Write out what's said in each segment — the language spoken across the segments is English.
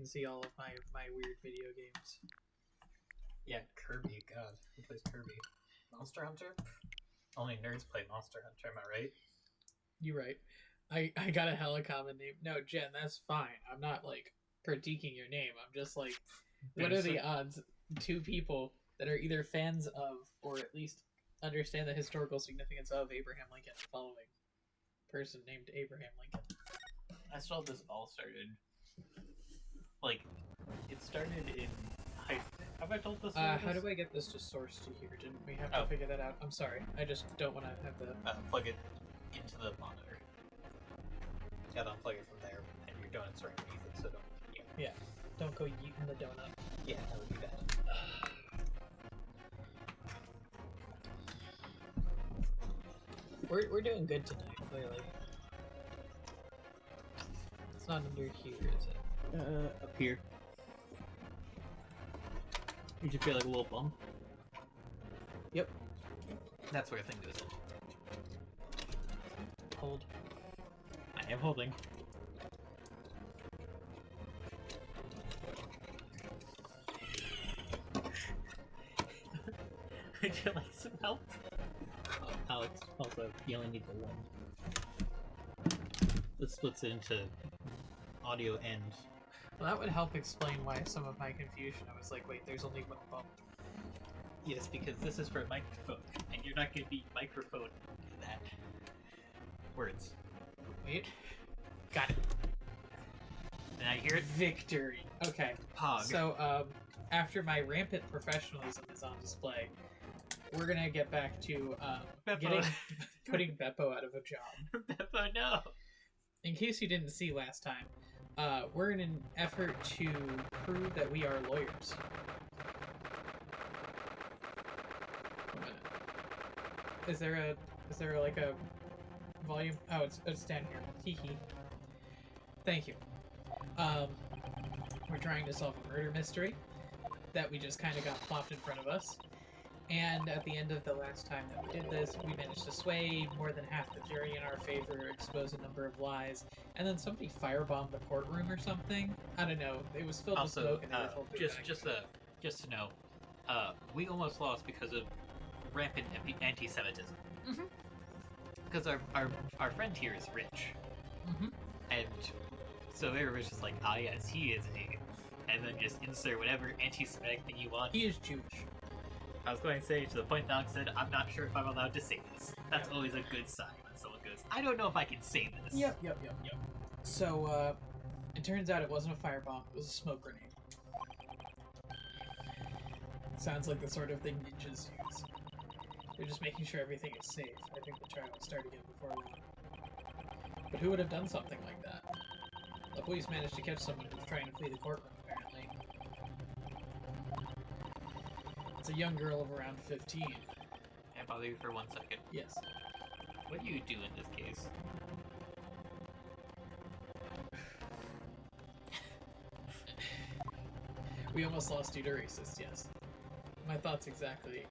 can see all of my weird video games. Yeah, Kirby. God, who plays Kirby? Monster Hunter? Only nerds play Monster Hunter, am I right? You're right. I got a hella common name. No, Jen, that's fine. I'm not, like, critiquing your name. I'm just like, what are the odds two people that are either fans of, or at least understand the historical significance of Abraham Lincoln following person named Abraham Lincoln? That's how this all started. Like, it started in high school. Have I told this? How do I get this to source to here? Didn't we have to figure that out? I'm sorry. I just don't want to have the... plug it into the monitor. Yeah, then plug it from there, and your donuts are underneath it, so don't... Yeah, don't go eating the donut. Yeah, that would be bad. We're doing good tonight, clearly. It's not under here, is it? Up here. You should feel like a little bump. Yep. That's where a thing goes in. Hold. I am holding. Would you like some help? Oh, Alex, also, you only need the one. This splits it into audio and... Well, that would help explain why some of my confusion. I was like, wait, there's only one bump. Yes, because this is for a microphone, and you're not going to be microphone that. Words. Wait. Got it. And I hear it. Victory. Okay. Pog. So, after my rampant professionalism is on display, we're gonna get back to putting Beppo out of a job. Beppo, no! In case you didn't see last time, we're in an effort to prove that we are lawyers. Wait a minute. Is there like a volume? Oh, it's down here. Hee. Thank you. We're trying to solve a murder mystery that we just kind of got plopped in front of us. And at the end of the last time that we did this, we managed to sway more than half the jury in our favor, expose a number of lies, and then somebody firebombed the courtroom or something. I don't know. It was filled with smoke, and they were told to just to know, we almost lost because of rampant anti-Semitism. Mm-hmm. Because our friend here is rich, and so everybody's just like, ah, yes, he is a, and then just insert whatever anti-Semitic thing you want. He is Jewish. I was going to say, to the point Doc said, I'm not sure if I'm allowed to say this. That's always a good sign when someone goes, I don't know if I can say this. Yep. So, it turns out it wasn't a firebomb, it was a smoke grenade. It sounds like the sort of thing ninjas use. They're just making sure everything is safe. I think the trial will start again before long. But who would have done something like that? The police managed to catch someone who was trying to flee the courtroom, apparently. It's a young girl of around 15. Can I bother you for 1 second? Yes. What do you do in this case? We almost lost due to racist, yes. My thoughts exactly.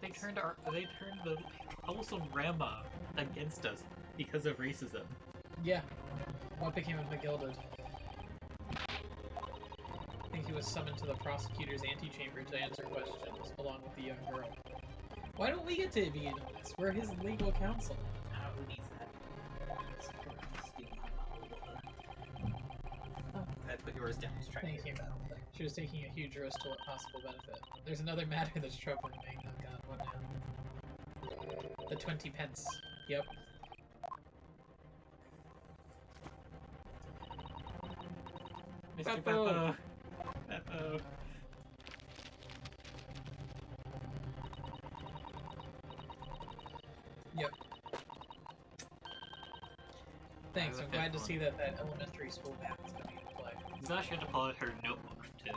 They turned the wholesome grandma against us because of racism. Yeah. What became of McGilded? I think he was summoned to the prosecutor's antechamber to answer questions, along with the young girl. Why don't we get to be in on this? We're his legal counsel. Who needs that? I put yours down. Just trying Thank you. She was taking a huge risk to what possible benefit. There's another matter that's troubling me. Oh god, what now? The 20 pence. Yep. Mr. Beppo! Beppo! Yep. Thanks, I'm glad to see that elementary school math is coming into play. You actually had to pull out her notebook to...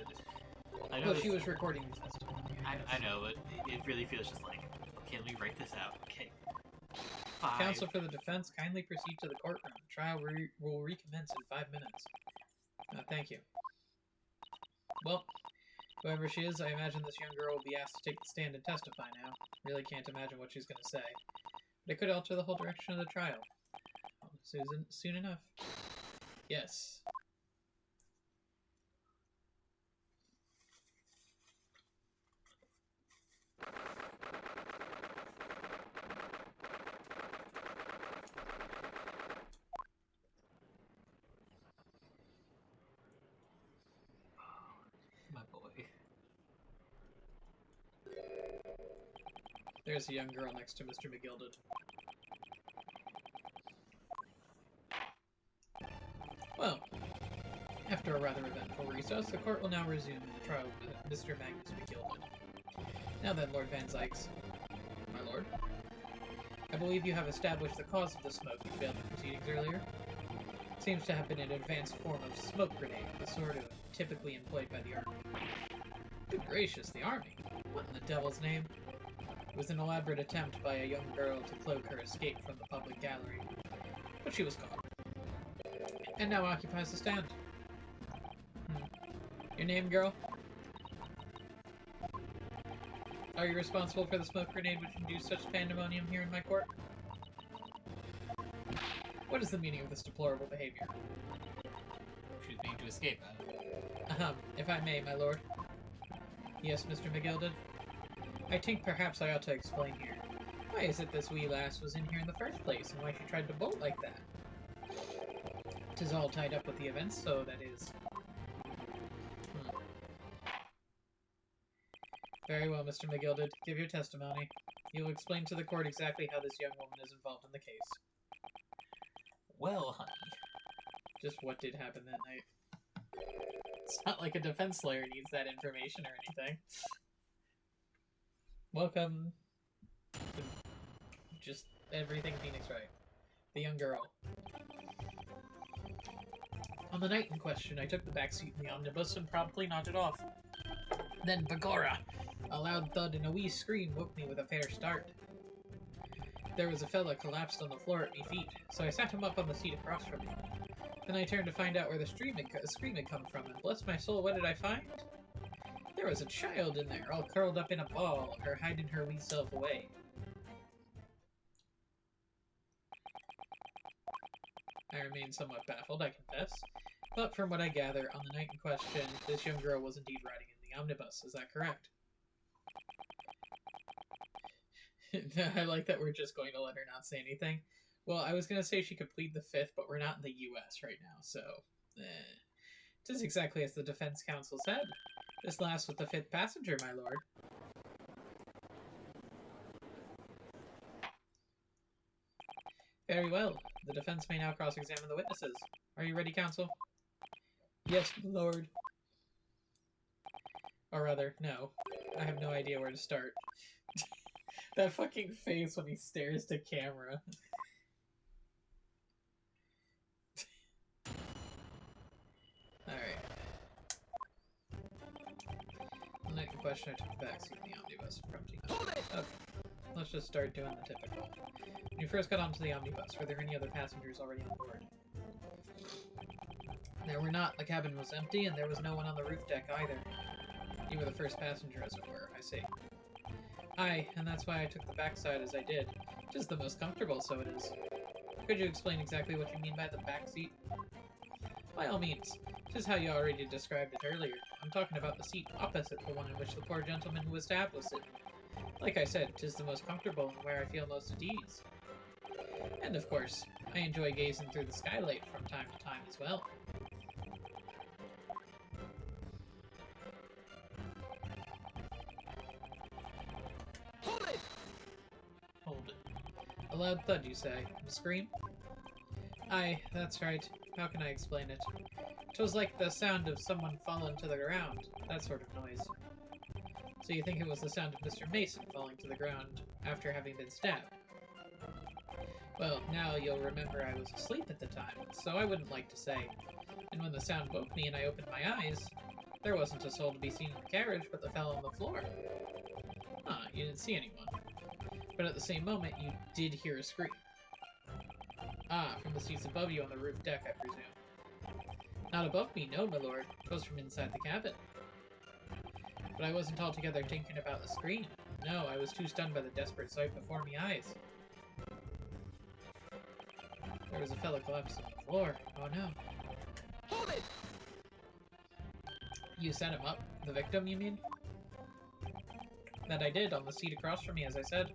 I know well, she was recording the testimony. I know, but it really feels just like, okay, let me write this out. Okay. 5. Counsel for the defense, kindly proceed to the courtroom. The trial will recommence in 5 minutes. Thank you. Well, whoever she is, I imagine this young girl will be asked to take the stand and testify now. Really can't imagine what she's going to say. But it could alter the whole direction of the trial. Susan, soon enough. Yes. There's a young girl next to Mr. McGilded. Well, after a rather eventful recess, the court will now resume the trial of Mr. Magnus McGilded. Now then, Lord Van Zykes. My lord? I believe you have established the cause of the smoke you failed in proceedings earlier. It seems to have been an advanced form of smoke grenade, the sort of typically employed by the army. Good gracious, the army? What in the devil's name? It was an elaborate attempt by a young girl to cloak her escape from the public gallery, but she was caught. And now occupies the stand. Your name, girl? Are you responsible for the smoke grenade which induced such pandemonium here in my court? What is the meaning of this deplorable behavior? She's being to escape. If I may, my lord. Yes, Mr. McGilded? I think perhaps I ought to explain here. Why is it this wee lass was in here in the first place, and why she tried to bolt like that? 'Tis all tied up with the events, so that is. Very well, Mr. McGilded. Give your testimony. You will explain to the court exactly how this young woman is involved in the case. Well, honey. Just what did happen that night. It's not like a defense lawyer needs that information or anything. Welcome to just everything Phoenix Wright. The young girl. On the night in question, I took the back seat in the omnibus and promptly nodded off. Then, begorra! A loud thud and a wee scream woke me with a fair start. There was a fella collapsed on the floor at me feet, so I sat him up on the seat across from me. Then I turned to find out where the scream had come from, and bless my soul, what did I find? There was a child in there, all curled up in a ball, her hiding her wee self away. I remain somewhat baffled, I confess. But from what I gather, on the night in question, this young girl was indeed riding in the omnibus. Is that correct? I like that we're just going to let her not say anything. Well, I was going to say she could plead the fifth, but we're not in the U.S. right now, so... It is exactly as the defense counsel said. This lass was the fifth passenger, my lord. Very well. The defense may now cross-examine the witnesses. Are you ready, counsel? Yes, my lord. Or rather, no. I have no idea where to start. That fucking face when he stares to camera. Alright. The night in question, I took the backseat in the omnibus. Okay. Let's just start doing the typical. When you first got onto the omnibus, were there any other passengers already on board? There were not. The cabin was empty, and there was no one on the roof deck either. You were the first passenger, as it were, I see. Aye, and that's why I took the backside as I did. Just the most comfortable, so it is. Could you explain exactly what you mean by the back seat? By all means. Just how you already described it earlier. I'm talking about the seat opposite the one in which the poor gentleman who was stabbed was sitting. Like I said, 'tis the most comfortable and where I feel most at ease. And of course, I enjoy gazing through the skylight from time to time as well. Hold it! Hold it. A loud thud, you say? A scream? Aye, that's right. How can I explain it? 'Twas like the sound of someone falling to the ground. That sort of noise. So you think it was the sound of Mr. Mason falling to the ground after having been stabbed? Well, now you'll remember I was asleep at the time, so I wouldn't like to say. And when the sound woke me and I opened my eyes, there wasn't a soul to be seen in the carriage but the fellow on the floor. Ah, you didn't see anyone. But at the same moment, you did hear a scream. Ah, from the seats above you on the roof deck, I presume. Not above me, no, my lord. 'Twas from inside the cabin. But I wasn't altogether thinking about the scream. No, I was too stunned by the desperate sight before me eyes. There was a fellow collapsed on the floor. Oh no. Hold it! You set him up? The victim, you mean? That I did, on the seat across from me, as I said.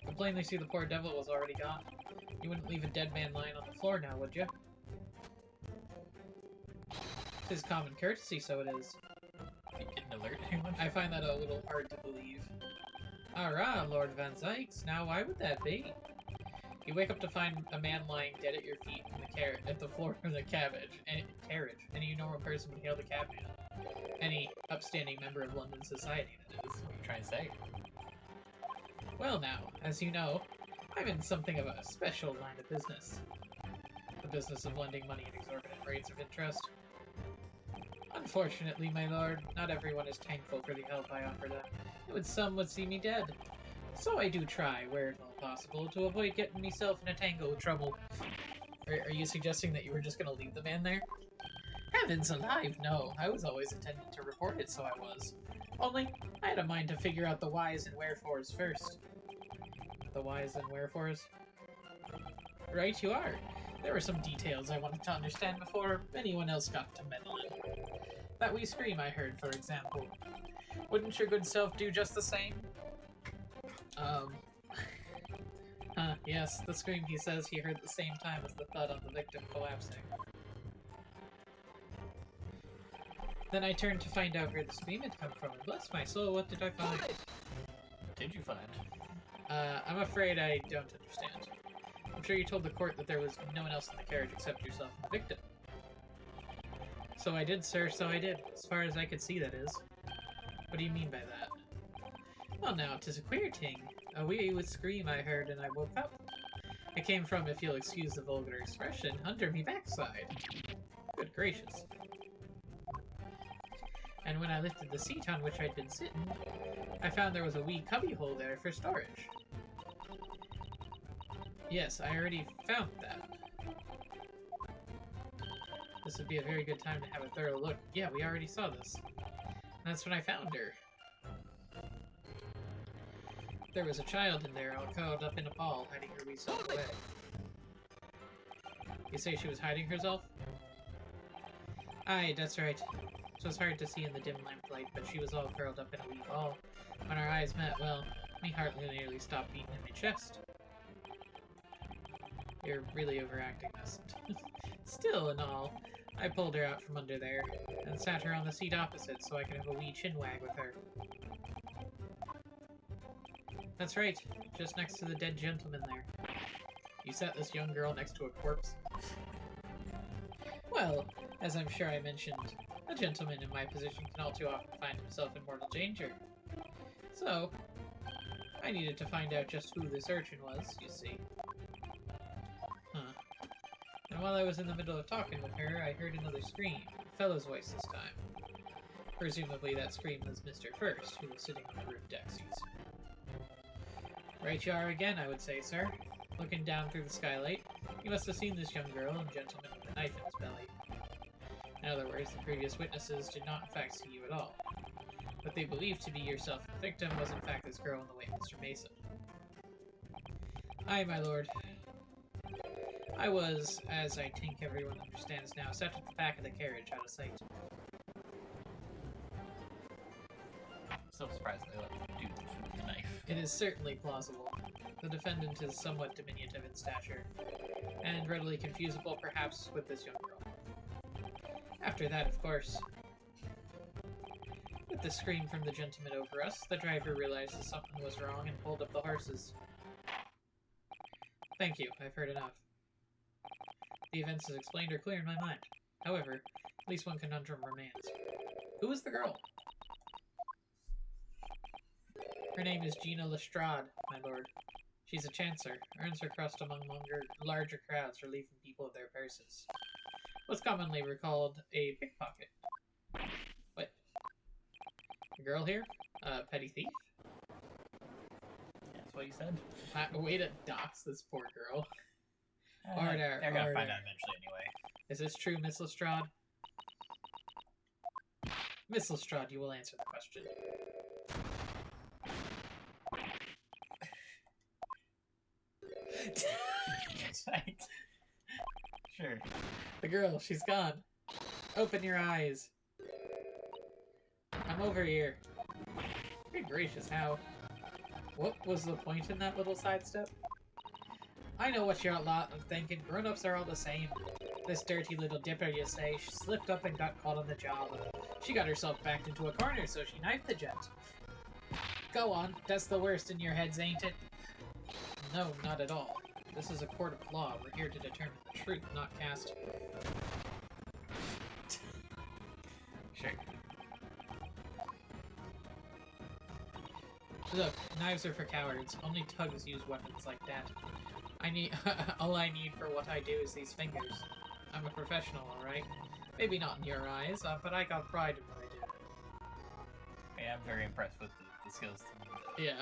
You could plainly see the poor devil was already gone. You wouldn't leave a dead man lying on the floor now, would you? 'Tis common courtesy, so it is. You didn't alert anyone? I find that a little hard to believe. Ah, Lord Van Zykes. Now, why would that be? You wake up to find a man lying dead at your feet in the at the floor of the carriage. Any normal person would hail the cabman. Any upstanding member of London society, that is. What are you trying to say? Well now, as you know, I'm in something of a special line of business. The business of lending money at exorbitant rates of interest. Unfortunately, my lord, not everyone is thankful for the help I offer them. Some would see me dead. So I do try, where at all possible, to avoid getting myself in a tangle of trouble. Are you suggesting that you were just going to leave the man there? Heavens alive, no. I was always intending to report it, so I was. Only, I had a mind to figure out the whys and wherefores first. The whys and wherefores? Right, you are. There were some details I wanted to understand before anyone else got to meddle in. That wee scream I heard, for example. Wouldn't your good self do just the same? Yes, the scream he says he heard at the same time as the thud on the victim collapsing. Then I turned to find out where the scream had come from, and bless my soul, what did I find? What did you find? I'm afraid I don't understand. I'm sure you told the court that there was no one else in the carriage except yourself and the victim. So I did, sir, so I did. As far as I could see, that is. What do you mean by that? Well now, 'tis a queer thing. A wee scream I heard and I woke up. It came from, if you'll excuse the vulgar expression, under me backside. Good gracious. And when I lifted the seat on which I'd been sitting, I found there was a wee cubbyhole there for storage. Yes, I already found that. This would be a very good time to have a thorough look. Yeah, we already saw this. And that's when I found her. There was a child in there, all curled up in a ball, hiding her wee self away. You say she was hiding herself? Aye, that's right. It was hard to see in the dim lamplight, but she was all curled up in a wee ball. When our eyes met, well, me heart nearly stopped beating in my chest. You're really overacting this. Still and all, I pulled her out from under there, and sat her on the seat opposite so I could have a wee chinwag with her. That's right, just next to the dead gentleman there. You sat this young girl next to a corpse? Well, as I'm sure I mentioned, a gentleman in my position can all too often find himself in mortal danger. So, I needed to find out just who this urchin was, you see. And while I was in the middle of talking with her, I heard another scream, a fellow's voice this time. Presumably that scream was Mr. First, who was sitting on the roof deck seats. Right you are again, I would say, sir. Looking down through the skylight, you must have seen this young girl and gentleman with a knife in his belly. In other words, the previous witnesses did not in fact see you at all. What they believed to be yourself and the victim was in fact this girl in the way of Mr. Mason. Aye, my lord. I was, as I think everyone understands now, sat at the back of the carriage out of sight. So surprised they let the dude keep the knife. It is certainly plausible. The defendant is somewhat diminutive in stature, and readily confusable perhaps with this young girl. After that, of course, with the scream from the gentleman over us, the driver realized that something was wrong and pulled up the horses. Thank you, I've heard enough. The events as explained are clear in my mind. However, at least one conundrum remains. Who is the girl? Her name is Gina Lestrade, my lord. She's a chancer, earns her crust among larger crowds for relieving people of their purses. What's commonly called a pickpocket. What? The girl here? Petty thief? That's what you said. A way to dox this poor girl. They're gonna find out eventually anyway. Is this true, Miss Lestrade? Miss Lestrade, you will answer the question. Sure. The girl, she's gone. Open your eyes. I'm over here. Good gracious, how? What was the point in that little sidestep? I know what you're a lot of thinking. Grown-ups are all the same. This dirty little dipper, you say, she slipped up and got caught on the job. She got herself backed into a corner, so she knifed the gent. Go on, that's the worst in your heads, ain't it? No, not at all. This is a court of law. We're here to determine the truth, not cast... Sure. Look, knives are for cowards. Only thugs use weapons like that. All I need for what I do is these fingers. I'm a professional, alright? Maybe not in your eyes, but I got pride in what I do. Yeah, I'm very impressed with the skills. Yeah.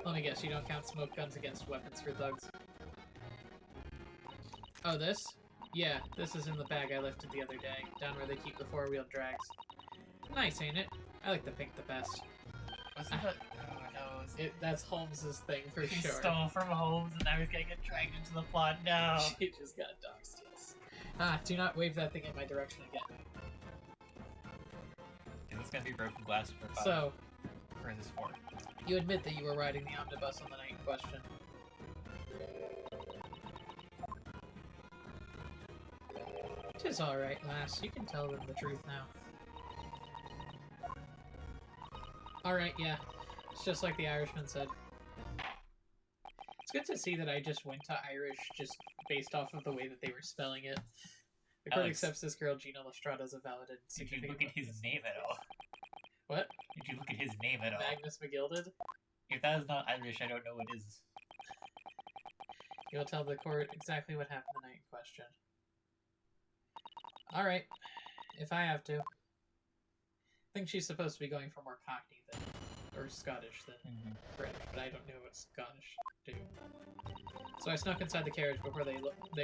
Let me guess, you don't count smoke guns against weapons for thugs. Oh, this? Yeah, this is in the bag I lifted the other day, down where they keep the four-wheeled drags. Nice, ain't it? I like the pink the best. Wasn't that... Oh, no. That's Holmes's thing for He sure. stole from Holmes and now he's gonna get dragged into the plot. No! She just got doxed, yes. Ah, do not wave that thing in my direction again. Is this gonna be broken glass for 5? So, or is this 4? you admit that you were riding the omnibus on the night in question. Tis alright, lass. You can tell them the truth now. Alright, yeah. It's just like the Irishman said. It's good to see that I just went to Irish just based off of the way that they were spelling it. The court accepts this girl, Gina Lestrada, as a valid and Did you significant look at his name at all? What? Did you look at his name at all? Magnus McGilded? If that is not Irish, I don't know what is. You'll tell the court exactly what happened the night in question. Alright. If I have to. I think she's supposed to be going for more Cockney than... or Scottish than British, but I don't know what Scottish do. So I snuck inside the carriage before they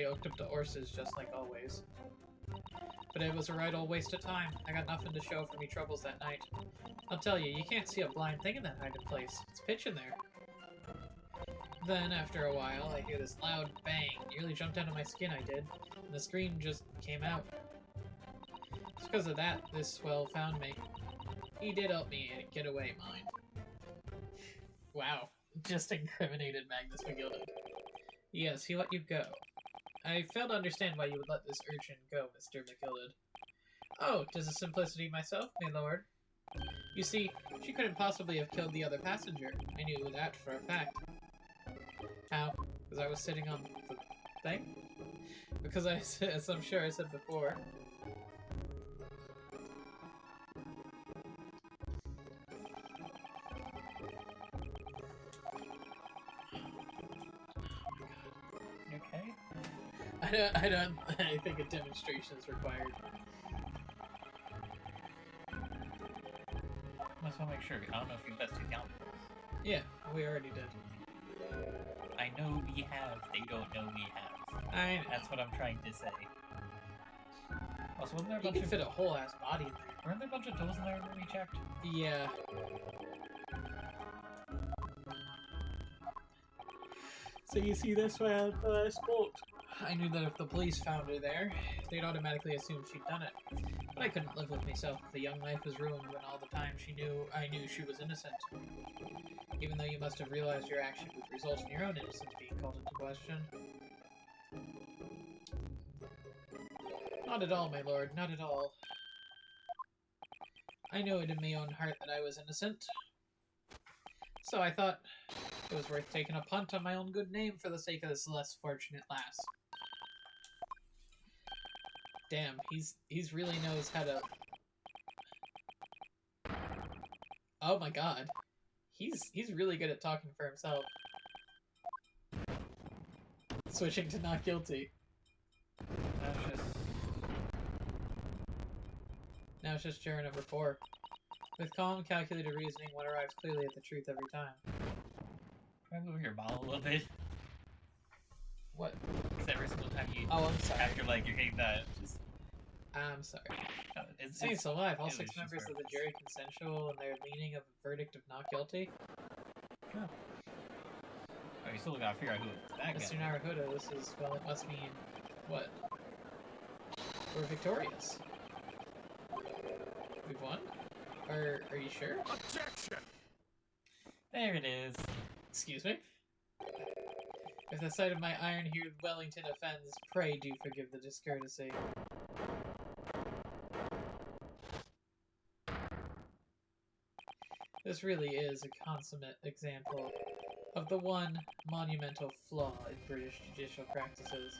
hooked up the horses, just like always. But it was a right old waste of time. I got nothing to show for me troubles that night. I'll tell you, you can't see a blind thing in that hiding place. It's pitch in there. Then, after a while, I hear this loud bang. Nearly jumped out of my skin, I did. And the scream just came out. It's because of that this swell found me. He did help me get away, mind. Wow. Just incriminated Magnus McGilded. Yes, he let you go. I fail to understand why you would let this urchin go, Mr. McGilded. Oh, 'tis a simplicity myself, my lord. You see, she couldn't possibly have killed the other passenger. I knew that for a fact. How? Because I was sitting on the thing? Because as I'm sure I said before. Okay. I think a demonstration is required. I just want to make sure. I don't know if you invested down. Yeah, we already did. I know we have. They don't know we have. I know. That's what I'm trying to say. Also, wasn't there a You bunch can of... fit a whole ass body in there. Weren't there a bunch of tools in there that we checked? Yeah. So you see, that's why I spoke. I knew that if the police found her there, they'd automatically assume she'd done it. But I couldn't live with myself if the young life was ruined when all the time I knew she was innocent. Even though you must have realized your action would result in your own innocence being called into question. Not at all, my lord, not at all. I know it in my own heart that I was innocent. So I thought it was worth taking a punt on my own good name for the sake of this less fortunate lass. Damn, he's really knows how to... Oh my god. He's really good at talking for himself. Switching to not guilty. Now it's just juror number 4. With calm, calculated reasoning, one arrives clearly at the truth every time. Can I move your mouth a little bit? What? Because every single time you... Oh, I'm sorry. After, like, you're hitting that, just... I'm sorry. It's Saints alive, all it 6 was members just of the jury consensual in their leaning of a verdict of not guilty. Oh, you still gotta figure out who it's that Mr. guy. Naruhodo, this is, well, it must mean... what? We're victorious. We've won? Are you sure? Objection! There it is. Excuse me? If the sight of my iron-hued Wellington offends, pray do forgive the discourtesy. This really is a consummate example of the one monumental flaw in British judicial practices.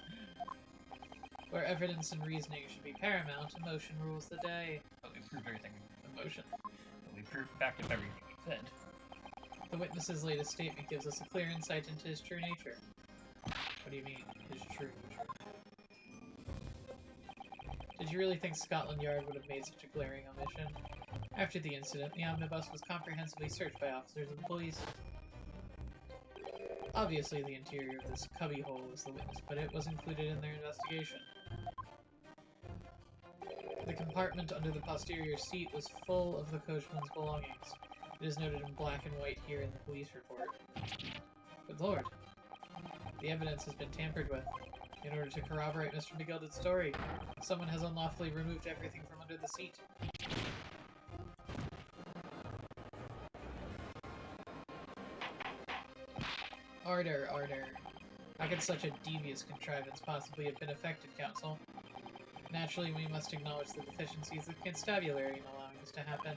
Where evidence and reasoning should be paramount, emotion rules the day. But we proved everything. Emotion. But we proved back up everything we said. The witness's latest statement gives us a clear insight into his true nature. What do you mean, his true nature? Did you really think Scotland Yard would have made such a glaring omission? After the incident, the omnibus was comprehensively searched by officers of the police. Obviously, the interior of this cubbyhole, as the witness put it, was included in their investigation. The compartment under the posterior seat was full of the coachman's belongings. It is noted in black and white here in the police report. Good lord. The evidence has been tampered with. In order to corroborate Mr. McGilded's story, someone has unlawfully removed everything from under the seat. Order, order. How could such a devious contrivance possibly have been effected, counsel? Naturally, we must acknowledge the deficiencies of constabulary in allowing this to happen.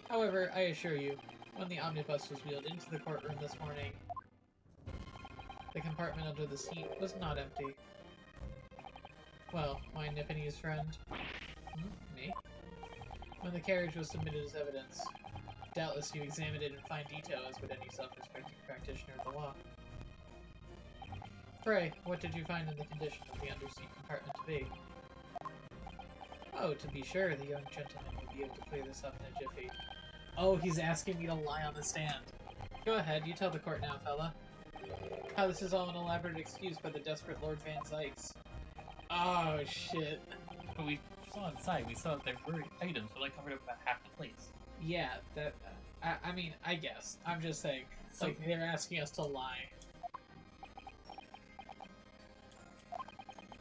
However, I assure you, when the omnibus was wheeled into the courtroom this morning, the compartment under the seat was not empty. Well, my Nipponese friend. Me? When the carriage was submitted as evidence, doubtless you examined it in fine detail, as would any self-respecting practitioner of the law. Pray, what did you find in the condition of the underseat compartment to be? Oh, to be sure, the young gentleman would be able to clear this up in a jiffy. Oh, he's asking me to lie on the stand. Go ahead, you tell the court now, fella. How this is all an elaborate excuse by the desperate Lord Van Zykes. Oh, shit. But we saw inside, we saw that there were items, but like covered up about half the place. Yeah, that... I mean, I guess. I'm just saying. So, like, they're asking us to lie.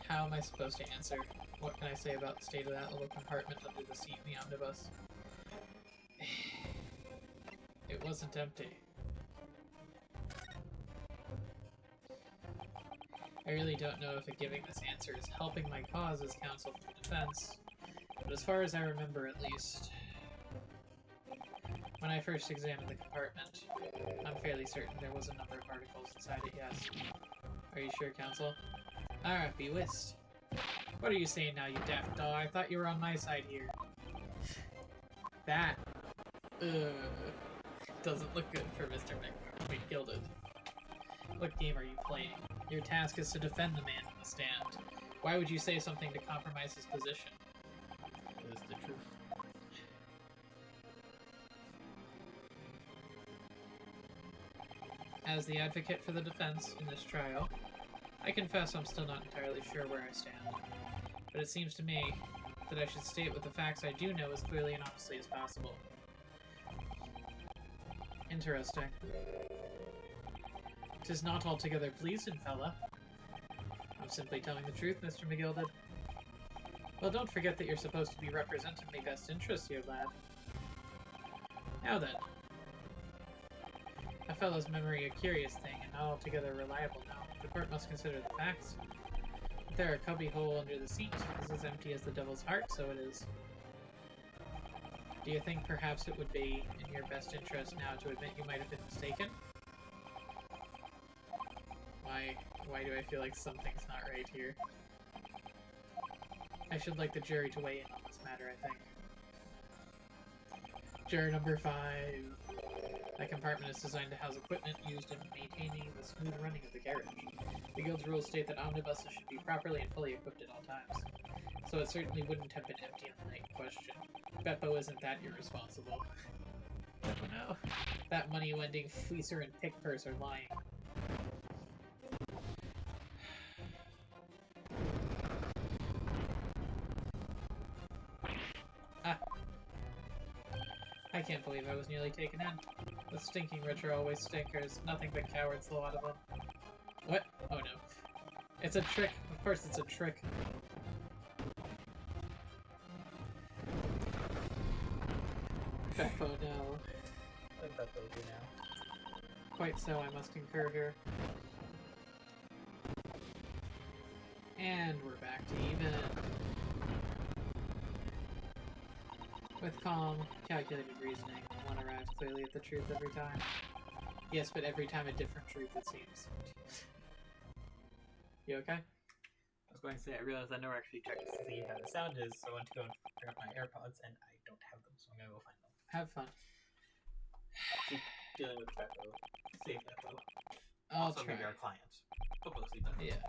How am I supposed to answer? What can I say about the state of that little compartment under the seat in the omnibus? It wasn't empty. I really don't know if giving this answer is helping my cause as counsel for the defense, but as far as I remember at least, when I first examined the compartment, I'm fairly certain there was a number of articles inside it, yes. Are you sure, counsel? Alright, be whist. What are you saying now, you daft dog? I thought you were on my side here. That, doesn't look good for Mr. McGilded. What game are you playing? Your task is to defend the man in the stand. Why would you say something to compromise his position? It is the truth. As the advocate for the defense in this trial, I confess I'm still not entirely sure where I stand. But it seems to me that I should state what the facts I do know as clearly and honestly as possible. Interesting. 'Tis not altogether pleasing, fella. I'm simply telling the truth, Mr. McGilded. Well, don't forget that you're supposed to be representing my best interests here, lad. Now then. A fellow's memory a curious thing, and not altogether reliable now. The court must consider the facts. If there are a cubbyhole under the seat, is as empty as the devil's heart, so it is. Do you think perhaps it would be in your best interest now to admit you might have been mistaken? Why do I feel like something's not right here? I should like the jury to weigh in on this matter, I think. Juror number 5. That compartment is designed to house equipment used in maintaining the smooth running of the carriage. The Guild's rules state that omnibuses should be properly and fully equipped at all times, so it certainly wouldn't have been empty on the night in question. Beppo isn't that irresponsible. Never know. That money-lending fleecer and pick-purse are lying. I can't believe I was nearly taken in. The stinking rich are always stinkers. Nothing but cowards, the lot of them. What? Oh no. It's a trick. Of course it's a trick. Beppo, no. Let Beppo do now. Quite so, I must concur here. And we're back to even. With calm, calculated reasoning, one arrives arrives clearly at the truth every time. Yes, but every time a different truth, it seems. You okay? I was going to say, I realized I never actually checked to see how the sound is, so I went to go and pick up my AirPods, and I don't have them, so I'm gonna go find them. Have fun. Keep dealing with that, though. Save that, though. I'll also, try. maybe our clients. But mostly that. Yeah.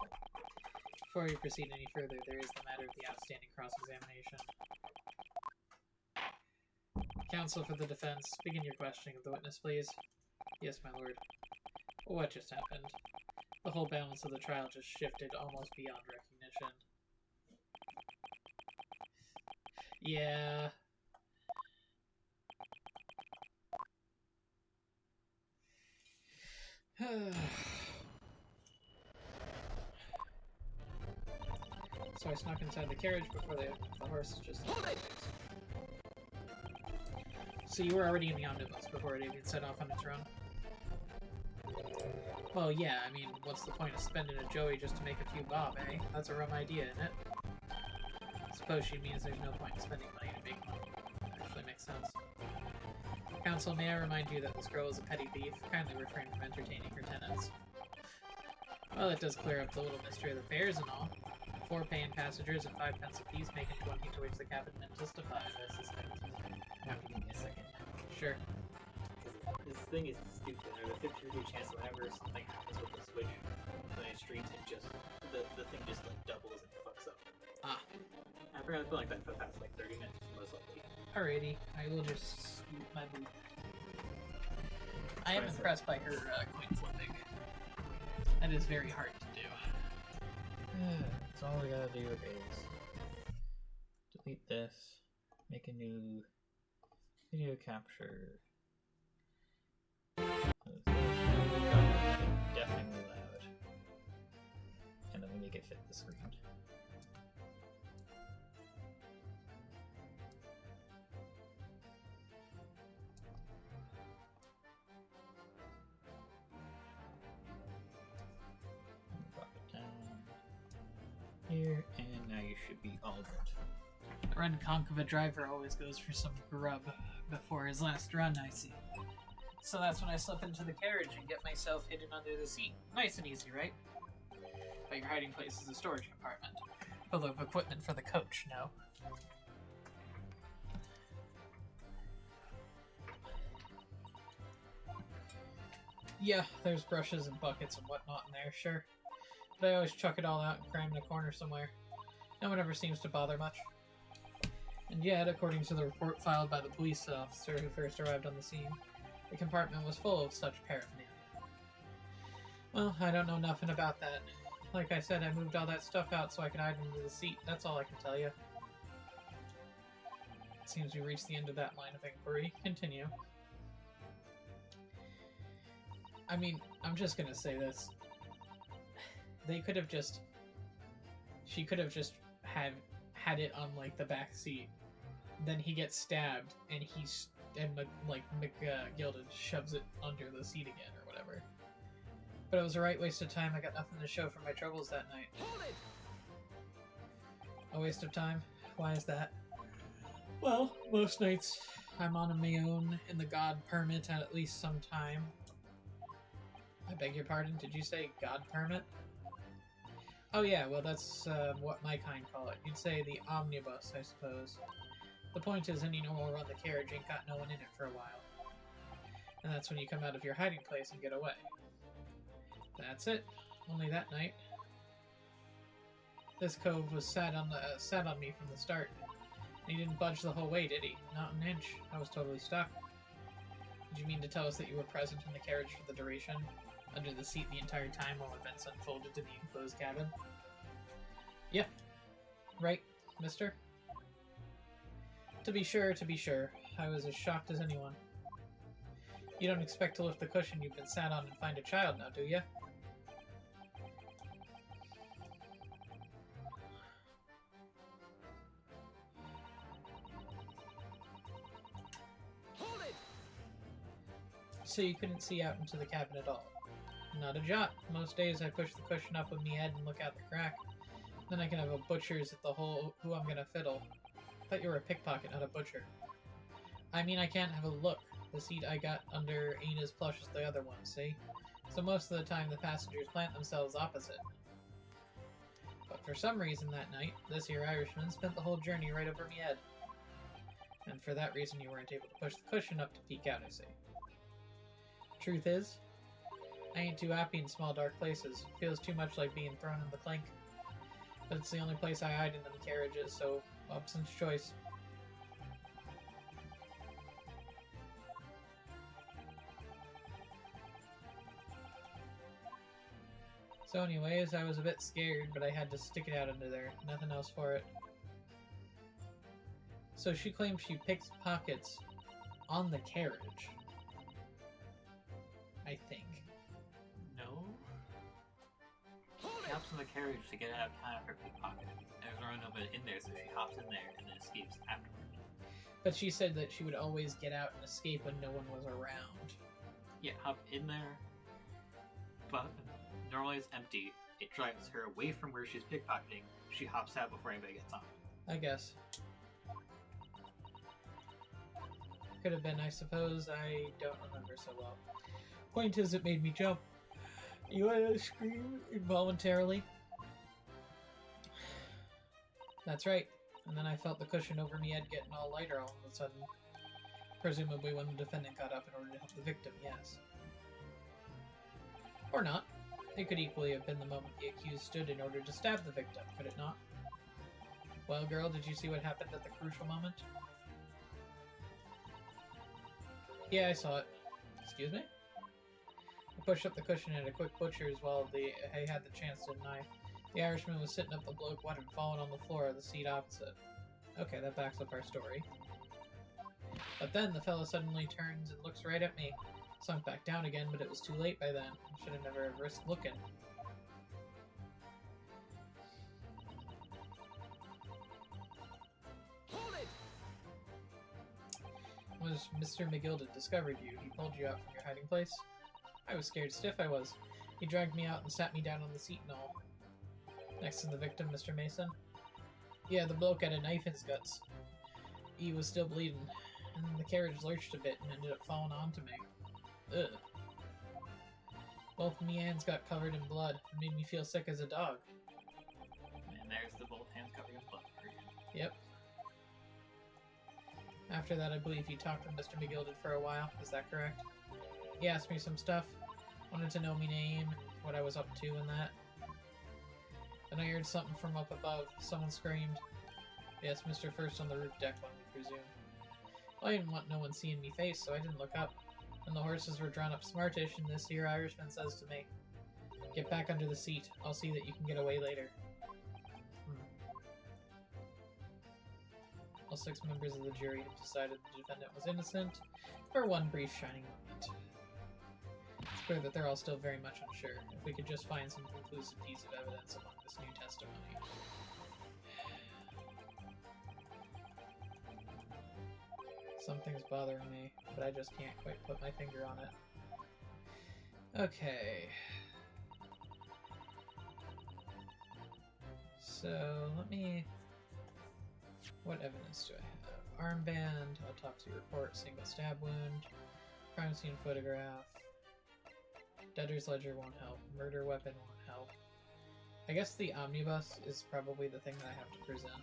Before we proceed any further, there is the matter of the outstanding cross-examination. Counsel for the defense, begin your questioning of the witness, please. Yes, my lord. What just happened? The whole balance of the trial just shifted almost beyond recognition. Yeah. So I snuck inside the carriage before the horse just... So you were already in the omnibus before it even set off on its run? Well, yeah, I mean, what's the point of spending a Joey just to make a few bob, eh? That's a rum idea, isn't it? Suppose she means there's no point in spending money to make money. Actually makes sense. Counsel, may I remind you that this girl is a petty thief? Kindly refrain from entertaining her tenants. Well, it does clear up the little mystery of the fares and all. 4 paying passengers and 5 pence apiece, making 20, to which the captain testifies. I suspect. You have to give me a second. Sure. This thing is stupid. There's a 50-50 chance that whenever something happens with the switch on the streets, it just the thing just like doubles and fucks up. Ah. I've been like that for the past like 30 minutes, most likely. Alrighty, I will just scoot my boot. I am impressed by her coin flipping. That is very hard to do. So all we gotta do is delete this, make a new video capture. Deafeningly loud, and then we make it fit the screen. Drop it down here, and now you should be all good. The red conch of a driver always goes for some grub before his last run, I see. So that's when I slip into the carriage and get myself hidden under the seat. Nice and easy, right? But your hiding place is a storage compartment, full of equipment for the coach, no? Yeah, there's brushes and buckets and whatnot in there, sure. But I always chuck it all out and cram in a corner somewhere. No one ever seems to bother much. And yet, according to the report filed by the police officer who first arrived on the scene, the compartment was full of such paraphernalia. Well, I don't know nothing about that. Like I said, I moved all that stuff out so I could hide under the seat. That's all I can tell you. It seems we reached the end of that line of inquiry. Continue. I mean, I'm just gonna say this. They could have just... She could have just had it on, like, the back seat. Then he gets stabbed, and McGilden shoves it under the seat again, or whatever. But it was a right waste of time. I got nothing to show for my troubles that night. A waste of time? Why is that? Well, most nights I'm on my own in the God permit at least some time. I beg your pardon, did you say God permit? Oh yeah, well that's what my kind call it. You'd say the omnibus, I suppose. The point is, any normal run the carriage ain't got no one in it for a while. And that's when you come out of your hiding place and get away. That's it. Only that night. This cove was sat on me from the start. And he didn't budge the whole way, did he? Not an inch. I was totally stuck. Did you mean to tell us that you were present in the carriage for the duration? Under the seat the entire time while events unfolded in the enclosed cabin? Yep. Right, mister? To be sure. I was as shocked as anyone. You don't expect to lift the cushion you've been sat on and find a child now, do you? Hold it! So you couldn't see out into the cabin at all? Not a jot. Most days I push the cushion up with me head and look out the crack. Then I can have a butcher's at the hole who I'm gonna fiddle. I thought you were a pickpocket, not a butcher. I mean, I can't have a look. The seat I got under ain't as plush as the other one, see? So most of the time the passengers plant themselves opposite. But for some reason that night, this here Irishman spent the whole journey right over me head. And for that reason you weren't able to push the cushion up to peek out, I see. Truth is, I ain't too happy in small dark places. Feels too much like being thrown in the clink. But it's the only place I hide in them carriages, so Upson's choice. So anyways, I was a bit scared, but I had to stick it out under there. Nothing else for it. So she claims she picks pockets on the carriage. I think. No? She hops in the carriage to get out of time for pickpocketing. There's nobody in there, so she hops in there and then escapes afterward. But she said that she would always get out and escape when no one was around. Yeah, hop in there, but normally it's empty. It drives her away from where she's pickpocketing. She hops out before anybody gets on. I guess. Could have been, I suppose. I don't remember so well. Point is, it made me jump. You let us scream involuntarily. That's right. And then I felt the cushion over me head getting all lighter all of a sudden. Presumably when the defendant got up in order to help the victim, yes. Or not. It could equally have been the moment the accused stood in order to stab the victim, could it not? Well, girl, did you see what happened at the crucial moment? Yeah, I saw it. Excuse me? I pushed up the cushion at a quick butcher's while I had the chance, didn't I? The Irishman was sitting up the bloke what had fallen on the floor of the seat opposite. Okay, that backs up our story. But then the fellow suddenly turns and looks right at me. Sunk back down again, but it was too late by then. I should have never risked looking. Hold it! When Mr. McGill had discovered you, he pulled you out from your hiding place? I was scared stiff, I was. He dragged me out and sat me down on the seat and all. Next to the victim, Mr. Mason? Yeah, the bloke had a knife in his guts. He was still bleeding, and the carriage lurched a bit and ended up falling onto me. Ugh. Both me hands got covered in blood. It made me feel sick as a dog. And there's the both hands covered in blood. Yep. After that, I believe he talked with Mr. McGill for a while. Is that correct? He asked me some stuff. Wanted to know me name, what I was up to and that. Then I heard something from up above. Someone screamed. Yes, Mr. First on the roof deck, one would presume. Well, I didn't want no one seeing me face, so I didn't look up. And the horses were drawn up smartish, and this here Irishman says to me, "Get back under the seat. I'll see that you can get away later." All 6 members of the jury had decided the defendant was innocent for one brief shining moment. It's clear that they're all still very much unsure. If we could just find some conclusive piece of evidence among this new testimony. Something's bothering me, but I just can't quite put my finger on it. Okay. So, let me... What evidence do I have? Armband, autopsy report, single stab wound, crime scene photograph, debtor's ledger won't help, murder weapon won't help. I guess the omnibus is probably the thing that I have to present.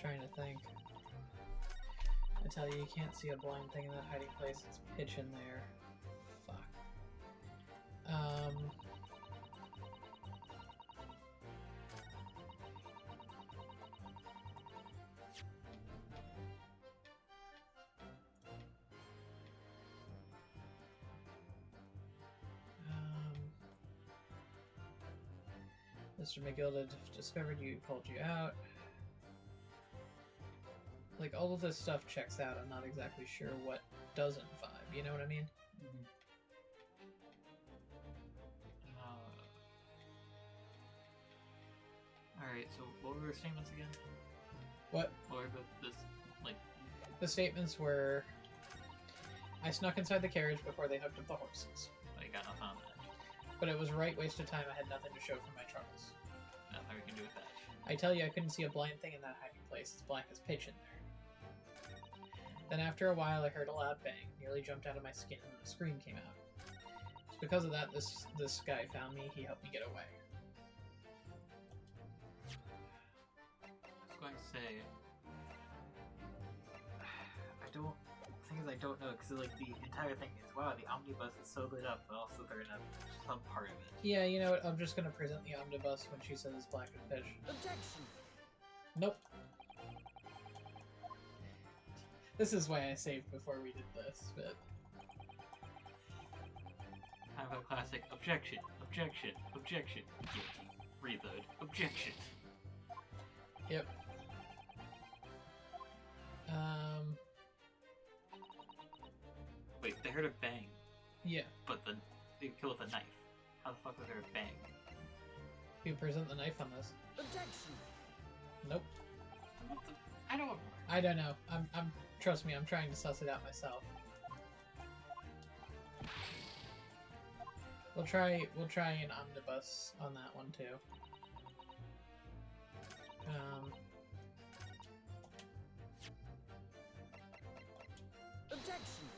Trying to think. I tell you, you can't see a blind thing in that hiding place. It's pitch in there. Fuck. Mr. McGill had discovered you, pulled you out. Like, all of this stuff checks out. I'm not exactly sure what doesn't vibe. You know what I mean? Alright, so what were the statements again? What? What were this, like... The statements were, I snuck inside the carriage before they hooked up the horses. I got nothing on that. But it was a right waste of time. I had nothing to show for my troubles. Nothing we can do with that. I tell you, I couldn't see a blind thing in that hiding place. It's black as pitch in there. Then after a while, I heard a loud bang, nearly jumped out of my skin, and a scream came out. It's because of that this guy found me. He helped me get away. I was going to say... I don't know, because like the entire thing is, wow, the omnibus is so lit up, but also they're in some part of it. Yeah, you know what? I'm just gonna present the omnibus when she says black as pitch. Objection! Nope. This is why I saved before we did this, but... Kind of a classic objection, objection, objection, guilty, reload, objection. Yep. Wait, they heard a bang, Yeah. but they killed with a knife. How the fuck was there a bang? You present the knife on this. Objection! Nope. What the... I don't know. I'm trust me, I'm trying to suss it out myself. We'll try an omnibus on that one too. Objection!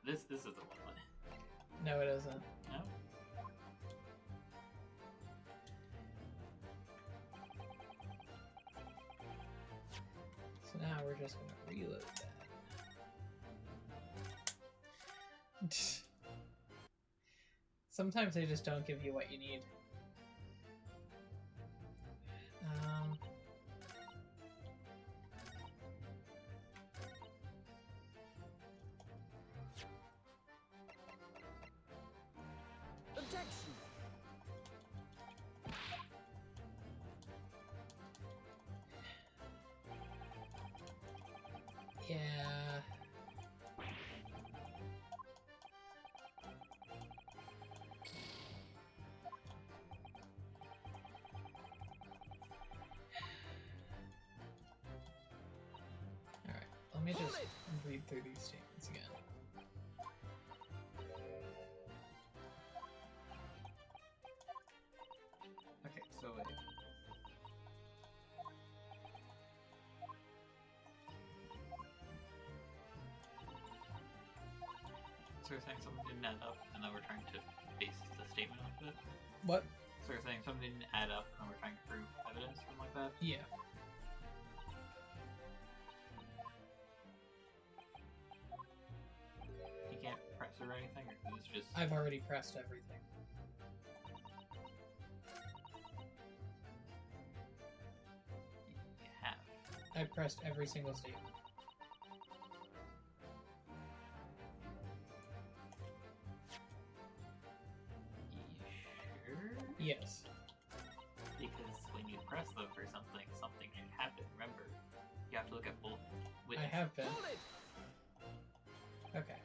This is the one. No, it isn't. No? So now we're just gonna reload that. Sometimes they just don't give you what you need. Objection! Yeah. Alright, let me just read through these statements again. Okay, so wait. So you're saying something didn't add up, and then we're trying to base the statement off of it? What? So you're saying something didn't add up, and then we're trying to prove evidence, something like that? Yeah. You can't press or anything, or it's just... I've already pressed everything. You have. I pressed every single statement. You sure? Yes. Because when you press them for something, something should happen. Remember, you have to look at both I witnesses. have been. Hold it! Okay.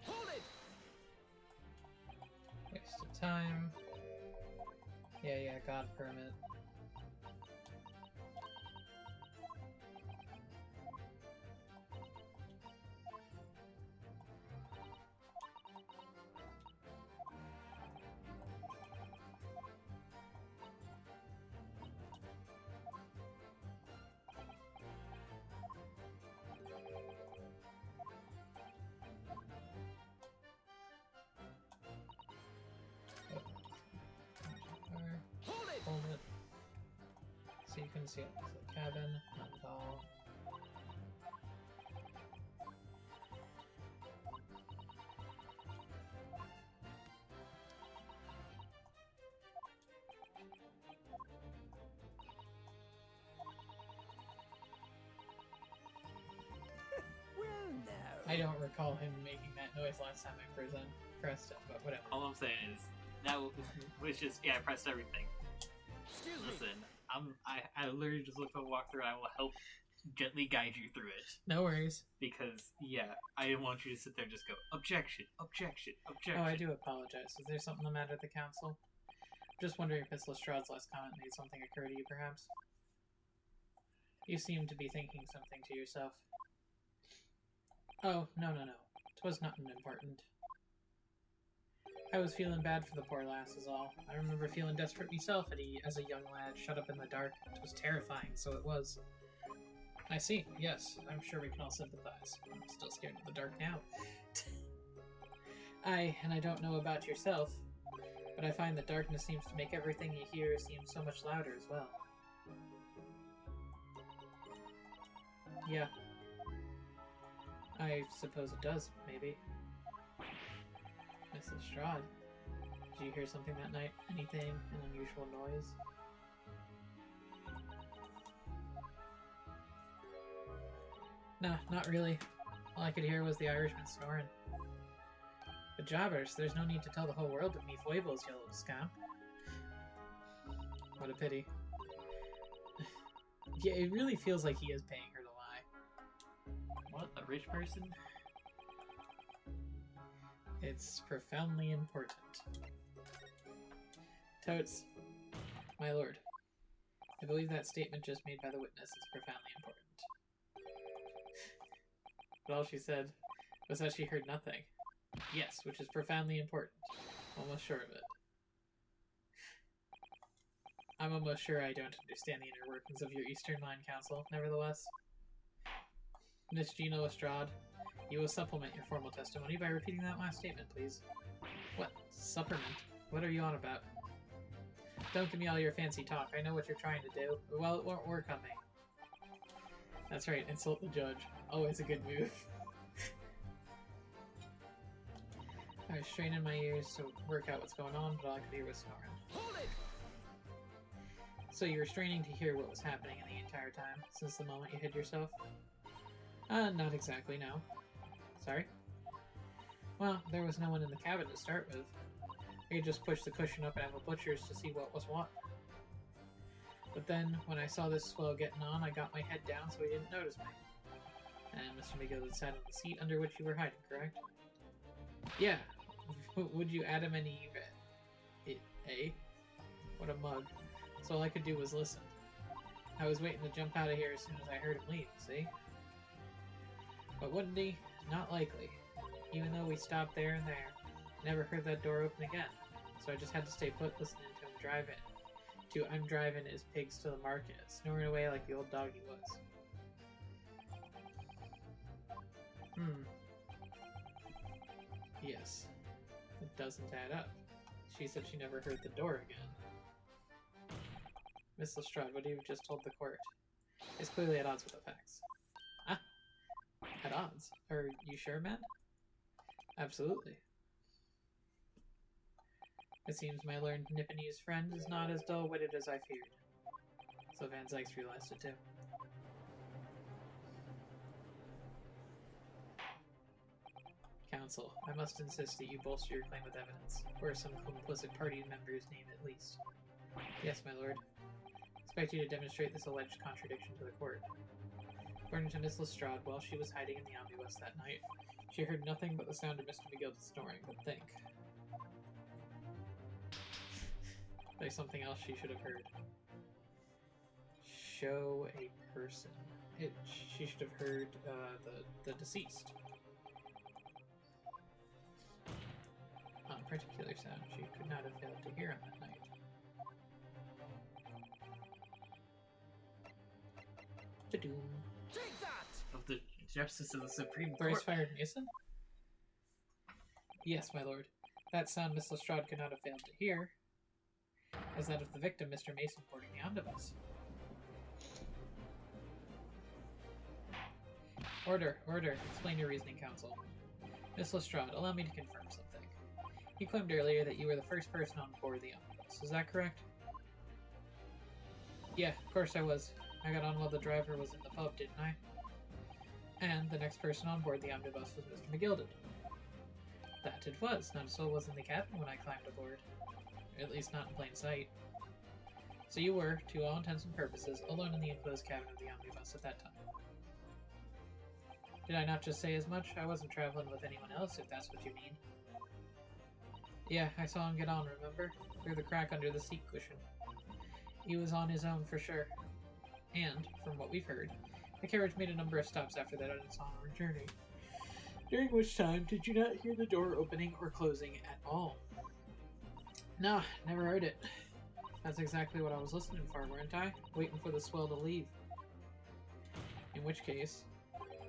Hold it! Waste of time. Yeah, got a permit. Hold it! Hold it. so you can see it. It's the cabin, not at all. Well, no. I don't recall him making that noise last time I pressed it, but whatever. All I'm saying is that was just I pressed everything. Excuse me. Listen, I literally just looked at the walkthrough. I will help gently guide you through it No worries. because I didn't want you to sit there and just go objection, objection, objection. Oh, I do apologize. Is there something the matter with the council? Just wondering if Miss Lestrade's last comment made something occur to you, perhaps? You seem to be thinking something to yourself. Oh, no. 'Twas nothing important. I was feeling bad for the poor lass is all. I remember feeling desperate myself as a young lad, shut up in the dark. It was terrifying, so it was. I see, yes. I'm sure we can all sympathize. I'm still scared of the dark now. And I don't know about yourself, but I find that darkness seems to make everything you hear seem so much louder as well. Yeah. I suppose it does, maybe. Miss Lestrade, did you hear something that night? Anything? An unusual noise? Nah, not really. All I could hear was the Irishman snoring. But jobbers, there's no need to tell the whole world of me foibles, you little scamp. What a pity. Yeah, it really feels like he is paying her to lie. What, a rich person? It's profoundly important. Totes, my lord, I believe that statement just made by the witness is profoundly important. But all she said was that she heard nothing. Yes, which is profoundly important. Almost sure of it. I'm almost sure I don't understand the inner workings of your Eastern Mind Council, nevertheless. Miss Gina Lestrade, you will supplement your formal testimony by repeating that last statement, please. What? Supplement? What are you on about? Don't give me all your fancy talk. I know what you're trying to do. Well, it won't work on me. That's right, insult the judge. Always a good move. I was straining my ears to work out what's going on, but all I could hear was snoring. Hold it! So you were straining to hear what was happening in the entire time, since the moment you hid yourself? Not exactly, no. Sorry? Well, there was no one in the cabin to start with. I could just push the cushion up and have a butcher's to see what was what. But then, when I saw this swell getting on, I got my head down so he didn't notice me. And Mr. McGill had sat on the seat under which you were hiding, correct? Yeah. Would you Adam and Eve? Eh? What a mug. So all I could do was listen. I was waiting to jump out of here as soon as I heard him leave, see? But wouldn't he? Not likely. Even though we stopped there and there, never heard that door open again. So I just had to stay put listening to him drive in. I'm driving his pigs to the market, snoring away like the old dog he was. Yes. It doesn't add up. She said she never heard the door again. Miss Lestrade, what you've just told the court is clearly at odds with the facts. Ah! At odds? Are you sure, man? Absolutely. It seems my learned Nipponese friend is not as dull-witted as I feared. So Van Zykes realized it too. Counsel, I must insist that you bolster your claim with evidence, or some complicit party member's name at least. Yes, my lord. Expect you to demonstrate this alleged contradiction to the court. According to Miss Lestrade, while she was hiding in the omnibus that night, she heard nothing but the sound of Mr. McGill's snoring, but think. There's something else she should have heard. Show a person. She should have heard the deceased. Particular sound she could not have failed to hear on that night. Ta-doom. Take that! Of the Justice of the Supreme Thrice Court. fired Mason? Yes, my lord. That sound Miss Lestrade could not have failed to hear, as that of the victim, Mr. Mason, boarding the omnibus. Order, order. Explain your reasoning, counsel. Miss Lestrade, allow me to confirm something. You claimed earlier that you were the first person on board the omnibus. Is that correct? Yeah, of course I was. I got on while the driver was in the pub, didn't I? And the next person on board the omnibus was Mr. McGilded. That it was. Not a soul was in the cabin when I climbed aboard. Or at least not in plain sight. So you were, to all intents and purposes, alone in the enclosed cabin of the omnibus at that time. Did I not just say as much? I wasn't traveling with anyone else, if that's what you mean. Yeah, I saw him get on, remember? Through the crack under the seat cushion. He was on his own for sure. And, from what we've heard, the carriage made a number of stops after that on its onward journey. During which time did you not hear the door opening or closing at all? Nah, never heard it. That's exactly what I was listening for, weren't I? Waiting for the swell to leave. In which case,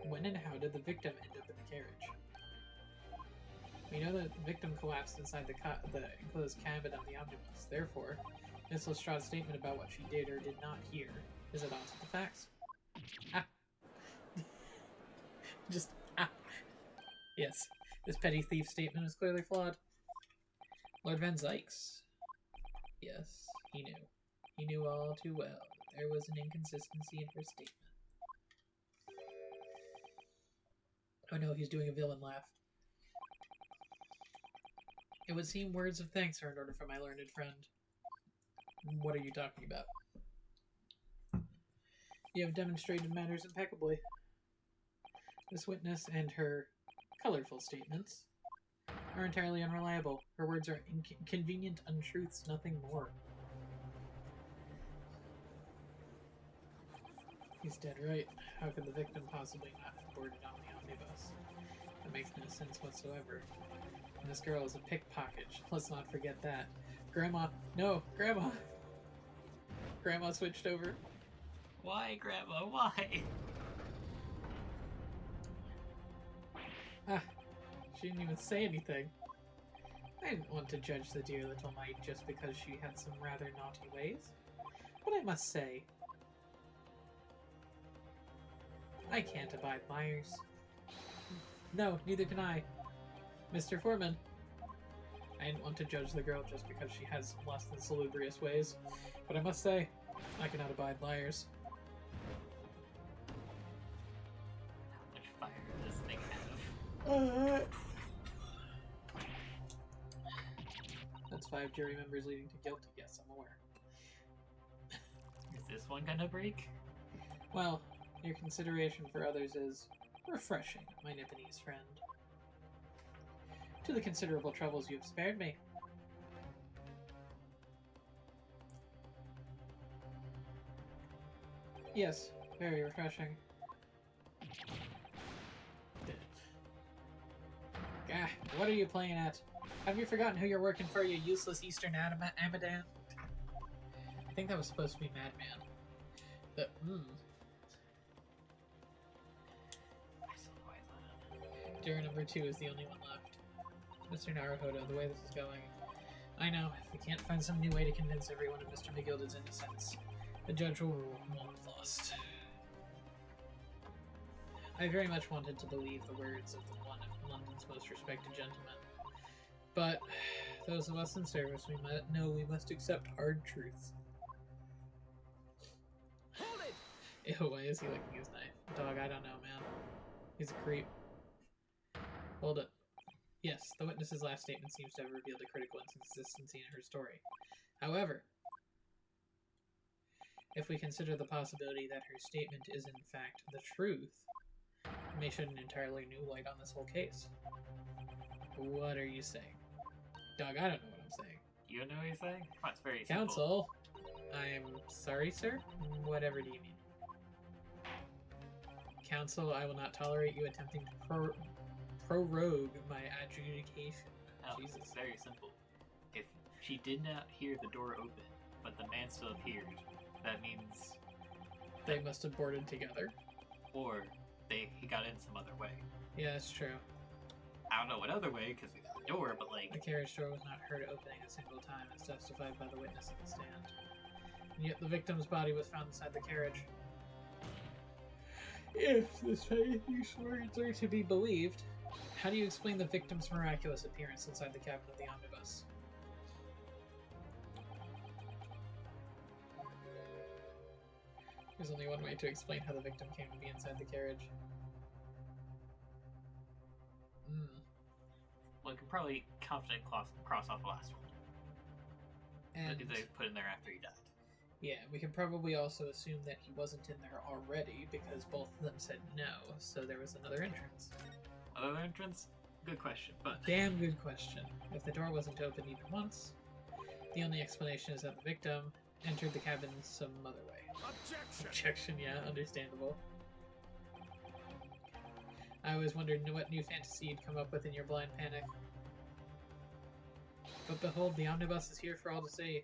when and how did the victim end up in the carriage? We know that the victim collapsed inside the enclosed cabin of the omnibus. Therefore, Miss Lestrade's statement about what she did or did not hear is at odds with the facts. Ah. Just ah. Yes, this petty thief statement is clearly flawed. Lord Van Zykes. Yes, he knew. He knew all too well that there was an inconsistency in her statement. Oh no, he's doing a villain laugh. It would seem words of thanks are in order for my learned friend. What are you talking about? You have demonstrated matters impeccably. This witness and her colorful statements are entirely unreliable. Her words are inconvenient untruths, nothing more. He's dead right. How could the victim possibly not have boarded on the omnibus? That makes no sense whatsoever. And this girl is a pickpocket. Let's not forget that. Grandma. No, Grandma. Grandma switched over. Why, Grandma? Why? Ah, she didn't even say anything. I didn't want to judge the dear little mite just because she had some rather naughty ways. But I must say, I can't abide liars. No, neither can I. Mr. Foreman. I didn't want to judge the girl just because she has less than salubrious ways, but I must say, I cannot abide liars. How much fire does this thing have? That's 5 jury members leading to guilty. Yes, I'm aware. Is this one gonna break? Well, your consideration for others is refreshing, my Nipponese friend. To the considerable troubles you have spared me. Yes, very refreshing. Gah, what are you playing at? Have you forgotten who you're working for, you useless Eastern Amadan? I think that was supposed to be Madman. Juror number 2 is the only one left. Mr. Naruhodo, the way this is going. I know, if we can't find some new way to convince everyone of Mr. McGilded's innocence, the judge will rule we'll have lost. I very much wanted to believe the words of one of London's most respected gentlemen. But those of us in service, we must accept hard truths. Hold it! Ew, why is he licking his knife? Dog, I don't know, man. He's a creep. Hold it. Yes, the witness's last statement seems to have revealed a critical inconsistency in her story. However, if we consider the possibility that her statement is in fact the truth, it may shed an entirely new light on this whole case. What are you saying? Dog, I don't know what I'm saying. You know what he's saying? That's very simple. Counsel, I'm sorry, sir? Whatever do you mean? Counsel, I will not tolerate you attempting to prorogue my adjudication. Oh, Jesus. it's very simple. If she did not hear the door open, but the man still appeared, that means... They must have boarded together. Or he got in some other way. Yeah, that's true. I don't know what other way, because we got the door, but like... The carriage door was not heard opening a single time, as testified by the witness at the stand. And yet the victim's body was found inside the carriage. If this these words are to be believed, how do you explain the victim's miraculous appearance inside the cabin of the omnibus? There's only one way to explain how the victim came to be inside the carriage. Well, I could probably confidently cross off the last one. And Look at they put in there after he died. yeah, we can probably also assume that he wasn't in there already because both of them said no, so there was another entrance. Another entrance? Good question, but Damn good question. If the door wasn't open even once, the only explanation is that the victim entered the cabin some other way. Objection, yeah, understandable. I always wondered what new fantasy you'd come up with in your blind panic. But behold, the omnibus is here for all to see.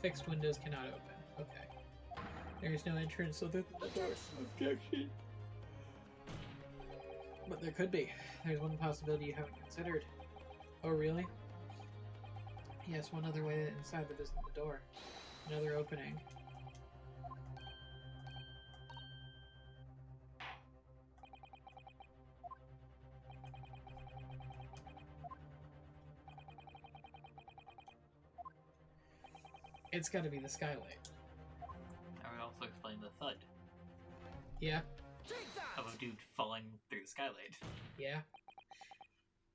Fixed windows cannot open. Okay. There is no entrance other than the door. Objection. But there could be. There's one possibility you haven't considered. Oh, really? Yes, one other way inside that isn't the door. Another opening. It's gotta be the skylight. that would also explain the thud Yeah? of a dude falling through the skylight. Yeah.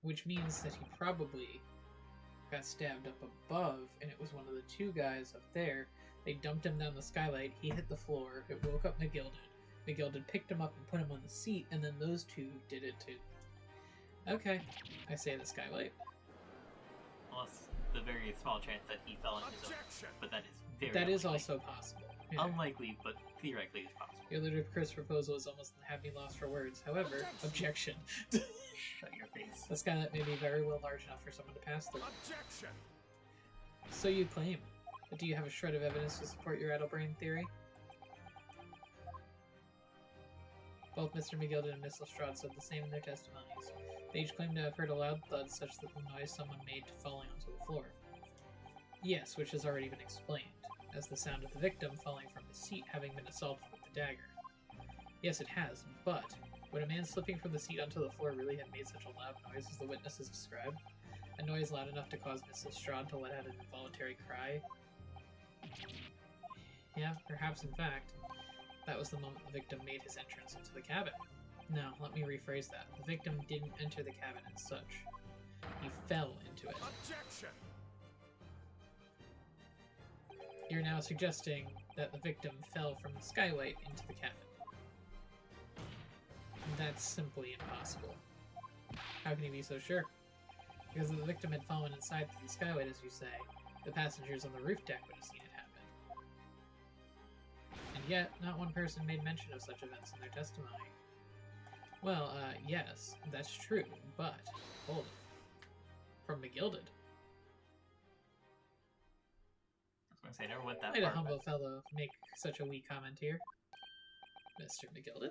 Which means that he probably got stabbed up above, and it was one of the two guys up there. They dumped him down the skylight, he hit the floor, it woke up McGilded. McGilded picked him up and put him on the seat, and then those two did it too. Okay, I say the skylight. Unless the very small chance that he fell on his own. But that is very That is unlikely. also possible. Yeah. Unlikely, but theoretically it's possible. Your ludicrous proposal is almost have me lost for words. However, objection. Shut your face. The skylight may be very well large enough for someone to pass through. Objection! So you claim. But do you have a shred of evidence to support your addle-brain theory? Both Mr. McGilded and Miss Lestrade said the same in their testimonies. They each claimed to have heard a loud thud such that the noise someone made falling onto the floor. Yes, which has already been explained, as the sound of the victim falling from the seat having been assaulted with the dagger. Yes, it has, but would a man slipping from the seat onto the floor really have made such a loud noise as the witnesses described? A noise loud enough to cause Miss Lestrade to let out an involuntary cry? Yeah, perhaps in fact. That was the moment the victim made his entrance into the cabin. No, let me rephrase that. The victim didn't enter the cabin as such. He fell into it. Objection! You're now suggesting that the victim fell from the skylight into the cabin. That's simply impossible. How can you be so sure? Because if the victim had fallen inside through the skylight, as you say, the passengers on the roof deck would have seen it happen. And yet, not one person made mention of such events in their testimony. Well, yes, that's true, but, hold it. From McGilded. I was gonna say, I never went that Might a far. humble But fellow make such a wee comment here, Mr. McGilded?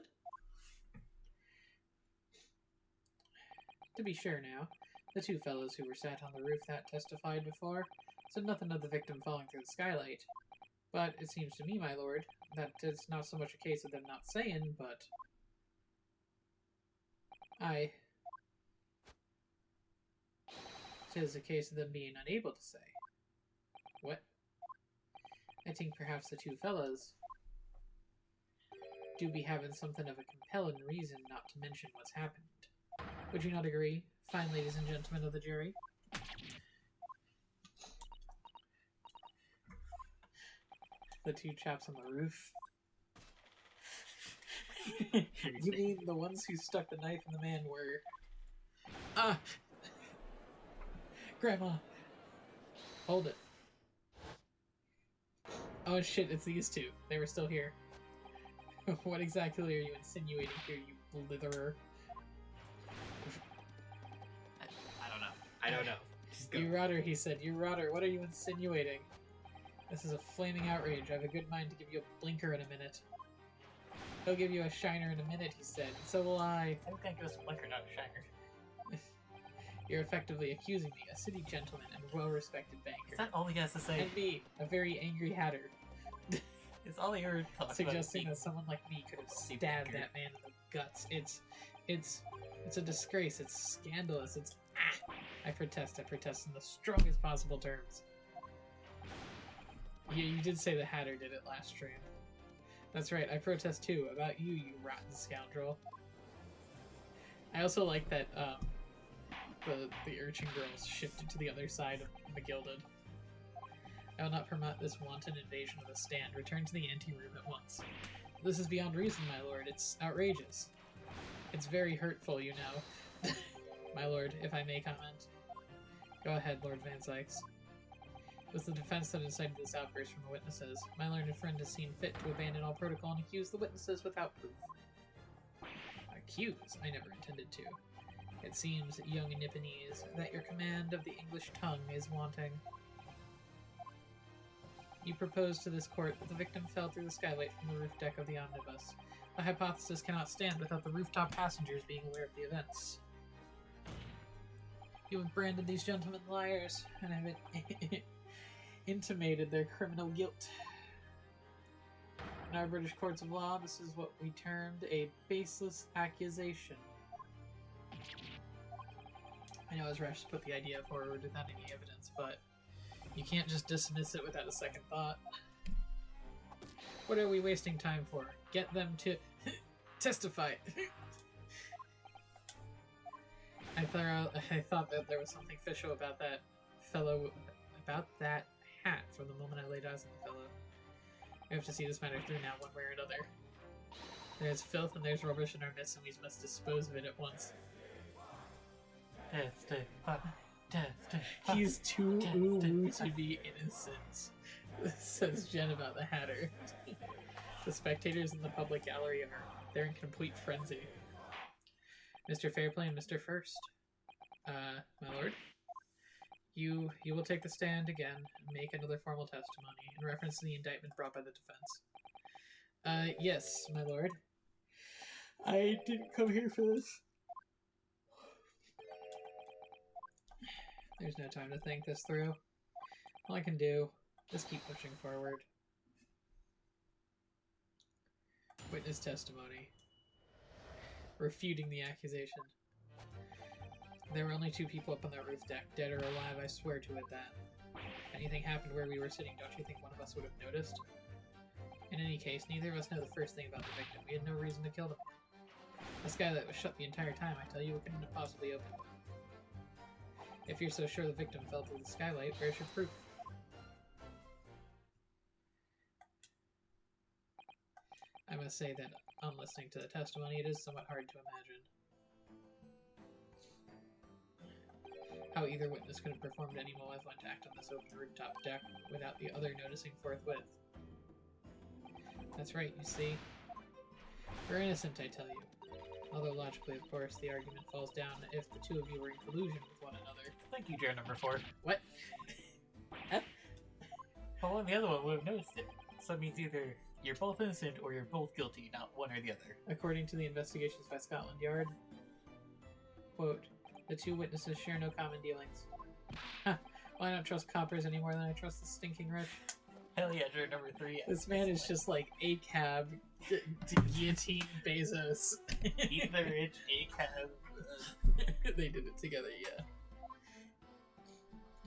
To be sure now, the two fellows who were sat on the roof that testified before said nothing of the victim falling through the skylight. But it seems to me, my lord, that it's not so much a case of them not saying, but... Aye. 'Tis a case of them being unable to say. What? I think perhaps the two fellows do be having something of a compelling reason not to mention what's happened. Would you not agree, fine ladies and gentlemen of the jury? The two chaps on the roof. You mean the ones who stuck the knife in the man were... Ah! Grandma! Hold it. Oh shit, it's these two. They were still here. What exactly are you insinuating here, you blitherer? I don't know. Just go. You rotter, he said. You rotter, what are you insinuating? This is a flaming outrage. I have a good mind to give you a blinker in a minute. He'll give you a shiner in a minute, he said. And so will I. I think that goes a blinker, not a shiner. You're effectively accusing me, a city gentleman and well-respected banker. Is that all he has to say? And me, a very angry hatter. It's all he ever talks Suggesting about. that someone like me could have Steve stabbed Baker. that man in the guts. It's a disgrace. It's scandalous. It's I protest in the strongest possible terms. Yeah, you did say the Hatter did it last stream. That's right, I protest too. About you, you rotten scoundrel. I also like that the urchin girls shifted to the other side of McGilded. I will not permit this wanton invasion of the stand. Return to the anteroom at once. This is beyond reason, my lord. It's outrageous. It's very hurtful, you know. My lord, if I may comment. Go ahead, Lord Van Sykes. It was the defense that incited this outburst from the witnesses. My learned friend has seen fit to abandon all protocol and accuse the witnesses without proof. Accuse? I never intended to. It seems, young Nipponese, that your command of the English tongue is wanting. You propose to this court that the victim fell through the skylight from the roof deck of the omnibus. The hypothesis cannot stand without the rooftop passengers being aware of the events. You have branded these gentlemen liars, and have intimated their criminal guilt. In our British courts of law, this is what we termed a baseless accusation. I know it was rash to put the idea forward without any evidence, but you can't just dismiss it without a second thought. What are we wasting time for? Get them to testify. I thought that there was something fishy about that hat from the moment I laid eyes on the fellow. We have to see this matter through now, one way or another. There's filth and there's rubbish in our midst, and we must dispose of it at once. He's too woo to be innocent, says Jen about the Hatter. The spectators in the public gallery they're in complete frenzy. Mr. Fairplay and Mr. First. My lord? You will take the stand again and make another formal testimony in reference to the indictment brought by the defense. Yes, my lord. I didn't come here for this. There's no time to think this through. All I can do is keep pushing forward. Witness testimony. Refuting the accusation. There were only 2 people up on that roof deck, dead or alive, I swear to it that. If anything happened where we were sitting, don't you think one of us would have noticed? In any case, neither of us know the first thing about the victim. We had no reason to kill them. The skylight was shut the entire time, I tell you, it couldn't have possibly opened. If you're so sure the victim fell through the skylight, where's your proof? I must say that, on listening to the testimony, it is somewhat hard to imagine how either witness could have performed any malevolent act on this open rooftop deck without the other noticing forthwith. That's right, you see. We're innocent, I tell you. Although logically, of course, the argument falls down if the 2 of you were in collusion with one another. Thank you, Jared number 4. What? Well, one and the other one would have noticed it. So it means either you're both innocent or you're both guilty, not one or the other. According to the investigations by Scotland Yard, quote, the 2 witnesses share no common dealings. Huh. Well, I don't trust coppers any more than I trust the stinking rich. Hell yeah, Jared number 3. This man is just like a cab guillotine Bezos. Eat the rich, a cab. They did it together, yeah.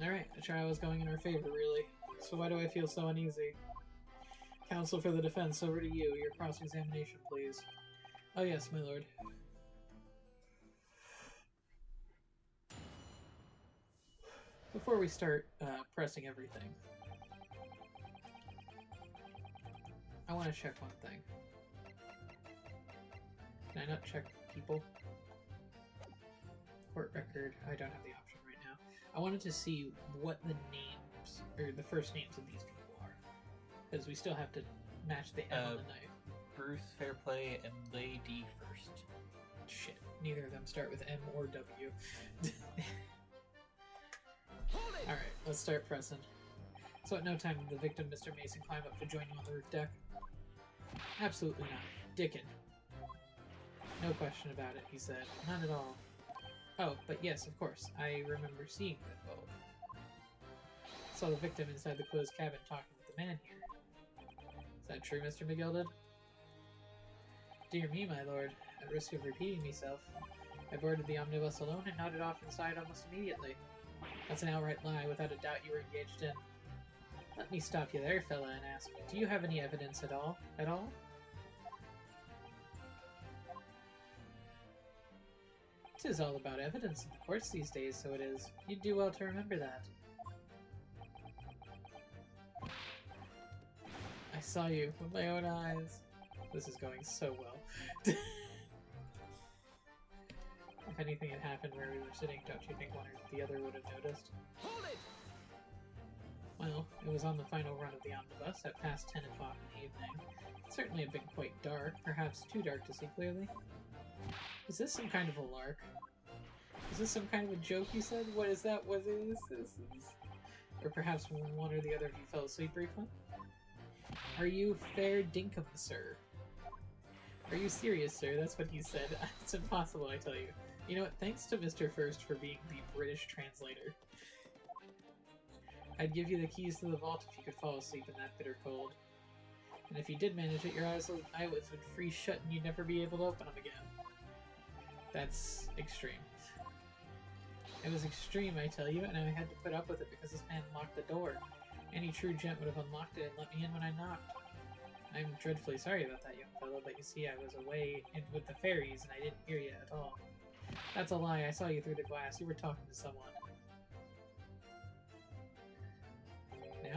Alright, the trial was going in our favor, really. So why do I feel so uneasy? Counsel for the defense, over to you. Your cross-examination, please. Oh yes, my lord. Before we start pressing everything, I want to check one thing. Can I not check people? Court record. I don't have the option right now. I wanted to see what the names, or the first names of these people are. Because we still have to match the M on the knife. Bruce Fairplay and Lady First. Shit. Neither of them start with M or W. Alright, let's start pressing. So at no time did the victim, Mr. Mason, climb up to join you on the roof deck? Absolutely not. Dickin. No question about it, he said. Not at all. Oh, but yes, of course. I remember seeing that both. Saw the victim inside the closed cabin talking with the man here. Is that true, Mr. McGilded? Dear me, my lord. At risk of repeating myself, I boarded the omnibus alone and nodded off inside almost immediately. That's an outright lie, without a doubt you were engaged in. Let me stop you there, fella, and ask, do you have any evidence at all? It is all about evidence in the courts these days, so it is. You'd do well to remember that. I saw you with my own eyes. This is going so well. If anything had happened where we were sitting, don't you think one or the other would have noticed? Hold it! Well, it was on the final run of the omnibus at past 10 o'clock in the evening. It certainly had been quite dark, perhaps too dark to see clearly. Is this some kind of a lark? Is this some kind of a joke you said? What is that? What is this? Or perhaps one or the other of you fell asleep briefly? Are you fair dinkum, sir? Are you serious, sir? That's what he said. It's impossible, I tell you. You know what? Thanks to Mr. First for being the British translator. I'd give you the keys to the vault if you could fall asleep in that bitter cold. And if you did manage it, your eyelids would freeze shut and you'd never be able to open them again. That's extreme. It was extreme, I tell you, and I had to put up with it because this man locked the door. Any true gent would have unlocked it and let me in when I knocked. I'm dreadfully sorry about that, young fellow, but you see, I was away with the fairies and I didn't hear you at all. That's a lie. I saw you through the glass. You were talking to someone.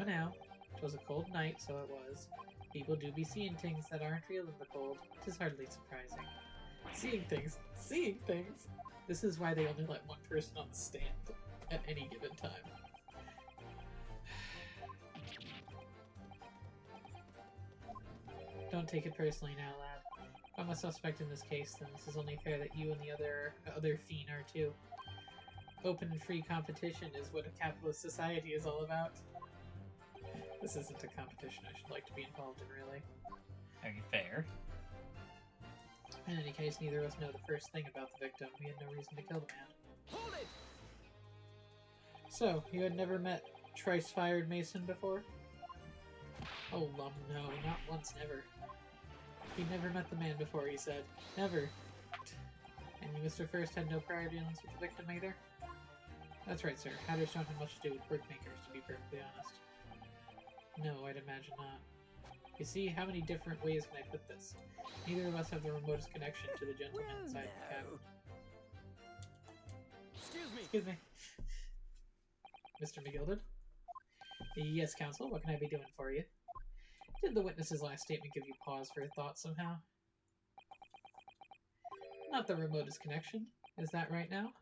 Now, 'twas a cold night, so it was. People do be seeing things that aren't real in the cold. 'Tis hardly surprising. Seeing things! Seeing things! This is why they only let one person on the stand at any given time. Don't take it personally now, lad. If I'm a suspect in this case, then this is only fair that you and the other fiend are too. Open and free competition is what a capitalist society is all about. This isn't a competition I should like to be involved in, really. Are you fair? In any case, neither of us know the first thing about the victim. We had no reason to kill the man. Hold it! So, you had never met Trice-Fired Mason before? Oh, no, not once, never. He'd never met the man before, he said. Never. And you, Mr. First, had no prior dealings with the victim either? That's right, sir. Hatters don't have much to do with brickmakers, to be perfectly honest. No, I'd imagine not. You see, how many different ways can I put this? Neither of us have the remotest connection to the gentleman inside the cabin. Excuse me! Excuse me. Mr. McGilded? Yes, counsel, what can I be doing for you? Did the witness's last statement give you pause for thought somehow? Not the remotest connection. Is that right now?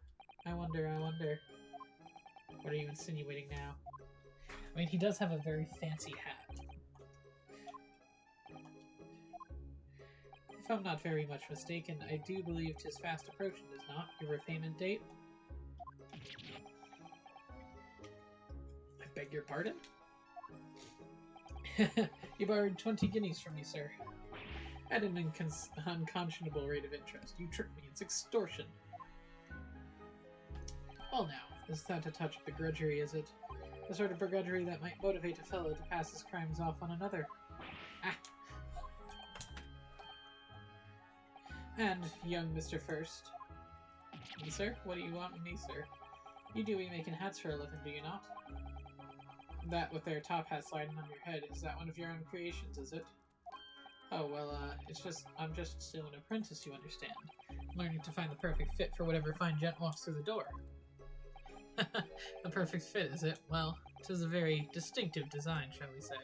I wonder. What are you insinuating now? I mean, he does have a very fancy hat. If I'm not very much mistaken, I do believe 'tis fast approaching, is not? Your repayment date? I beg your pardon? You borrowed 20 guineas from me, sir. At an unconscionable rate of interest. You tricked me. It's extortion. Well now, is that a touch of begrudgery, is it? The sort of begrudgery that might motivate a fellow to pass his crimes off on another. Ah! And, young Mr. First. Me, sir? What do you want with me, sir? You do be making hats for a living, do you not? That with their top hat sliding on your head, is that one of your own creations, is it? Oh, well, I'm just still an apprentice, you understand. Learning to find the perfect fit for whatever fine gent walks through the door. The perfect fit, is it? Well, 'tis a very distinctive design, shall we say.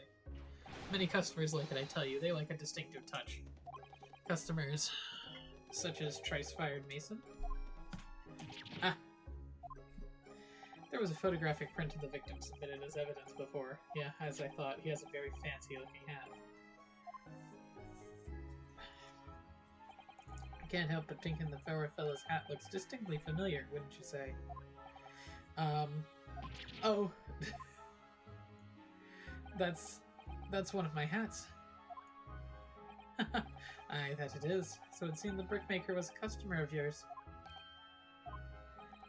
Many customers like it, I tell you. They like a distinctive touch. Customers such as Trice-Fired Mason. Ah! There was a photographic print of the victim submitted as evidence before. Yeah, as I thought, he has a very fancy-looking hat. I can't help but thinking the fellow's hat looks distinctly familiar, wouldn't you say? Oh! That's one of my hats. Aye, that it is. So it seemed the brickmaker was a customer of yours.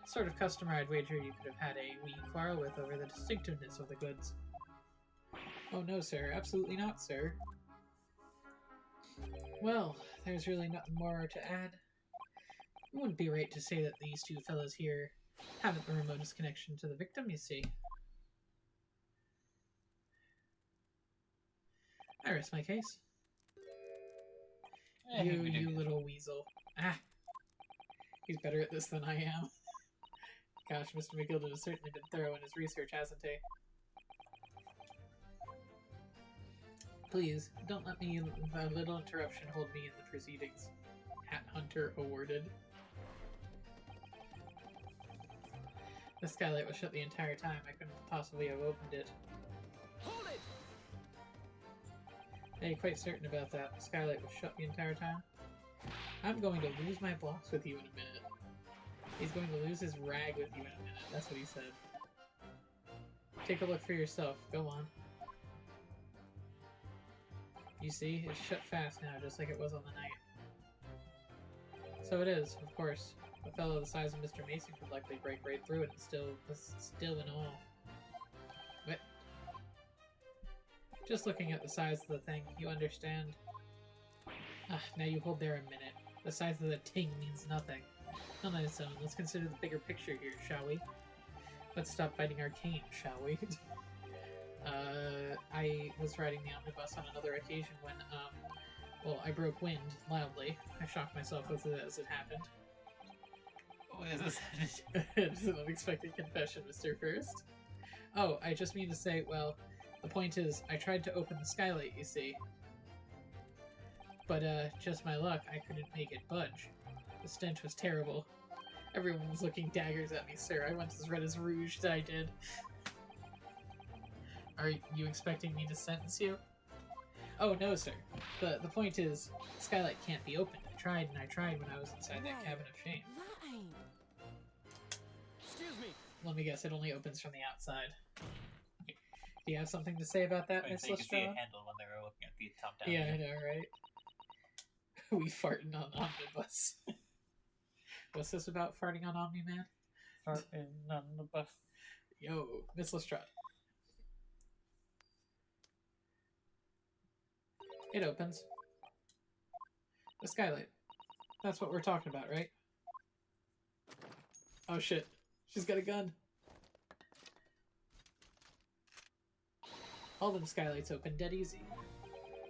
Sort of customer I'd wager you could have had a wee quarrel with over the distinctiveness of the goods. Oh no, sir. Absolutely not, sir. Well, there's really nothing more to add. It wouldn't be right to say that these two fellows here haven't the remotest connection to the victim, you see. I rest my case. You little weasel. Ah! He's better at this than I am. Gosh, Mr. McGilden has certainly been thorough in his research, hasn't he? Please, don't let me, a little interruption, hold me in the proceedings. Hat Hunter awarded. The skylight was shut the entire time. I couldn't possibly have opened it. Hold it! Are you quite certain about that? The skylight was shut the entire time? I'm going to lose my blocks with you in a minute. He's going to lose his rag with you in a minute. That's what he said. Take a look for yourself. Go on. You see? It's shut fast now, just like it was on the night. So it is, of course. A fellow the size of Mr. Mason could likely break right through it and still and all. What? Just looking at the size of the thing, you understand. Ah, now you hold there a minute. The size of the ting means nothing. Not on its own. Let's consider the bigger picture here, shall we? Let's stop fighting arcane, shall we? I was riding the omnibus on another occasion when, well, I broke wind loudly. I shocked myself with it as it happened. What is this? It's an unexpected confession, Mr. First. Oh, I just mean to say, well, the point is, I tried to open the skylight, you see. But, just my luck, I couldn't make it budge. The stench was terrible. Everyone was looking daggers at me, sir. I went as red as rouge, I did. Are you expecting me to sentence you? Oh, no, sir. The point is, the skylight can't be opened. I tried and I tried when I was inside that cabin of shame. That ain't. Excuse me. Let me guess, it only opens from the outside. Do you have something to say about that, Miss So you can see a Lestrade? handle when they were looking at the top down. Yeah, I view. know, right? We farting on omnibus. What's this about farting on Omni-Man? Farting on the bus. Yo, Miss Lestrade. It opens. The skylight. That's what we're talking about, right? Oh shit. She's got a gun. All them skylights open dead easy.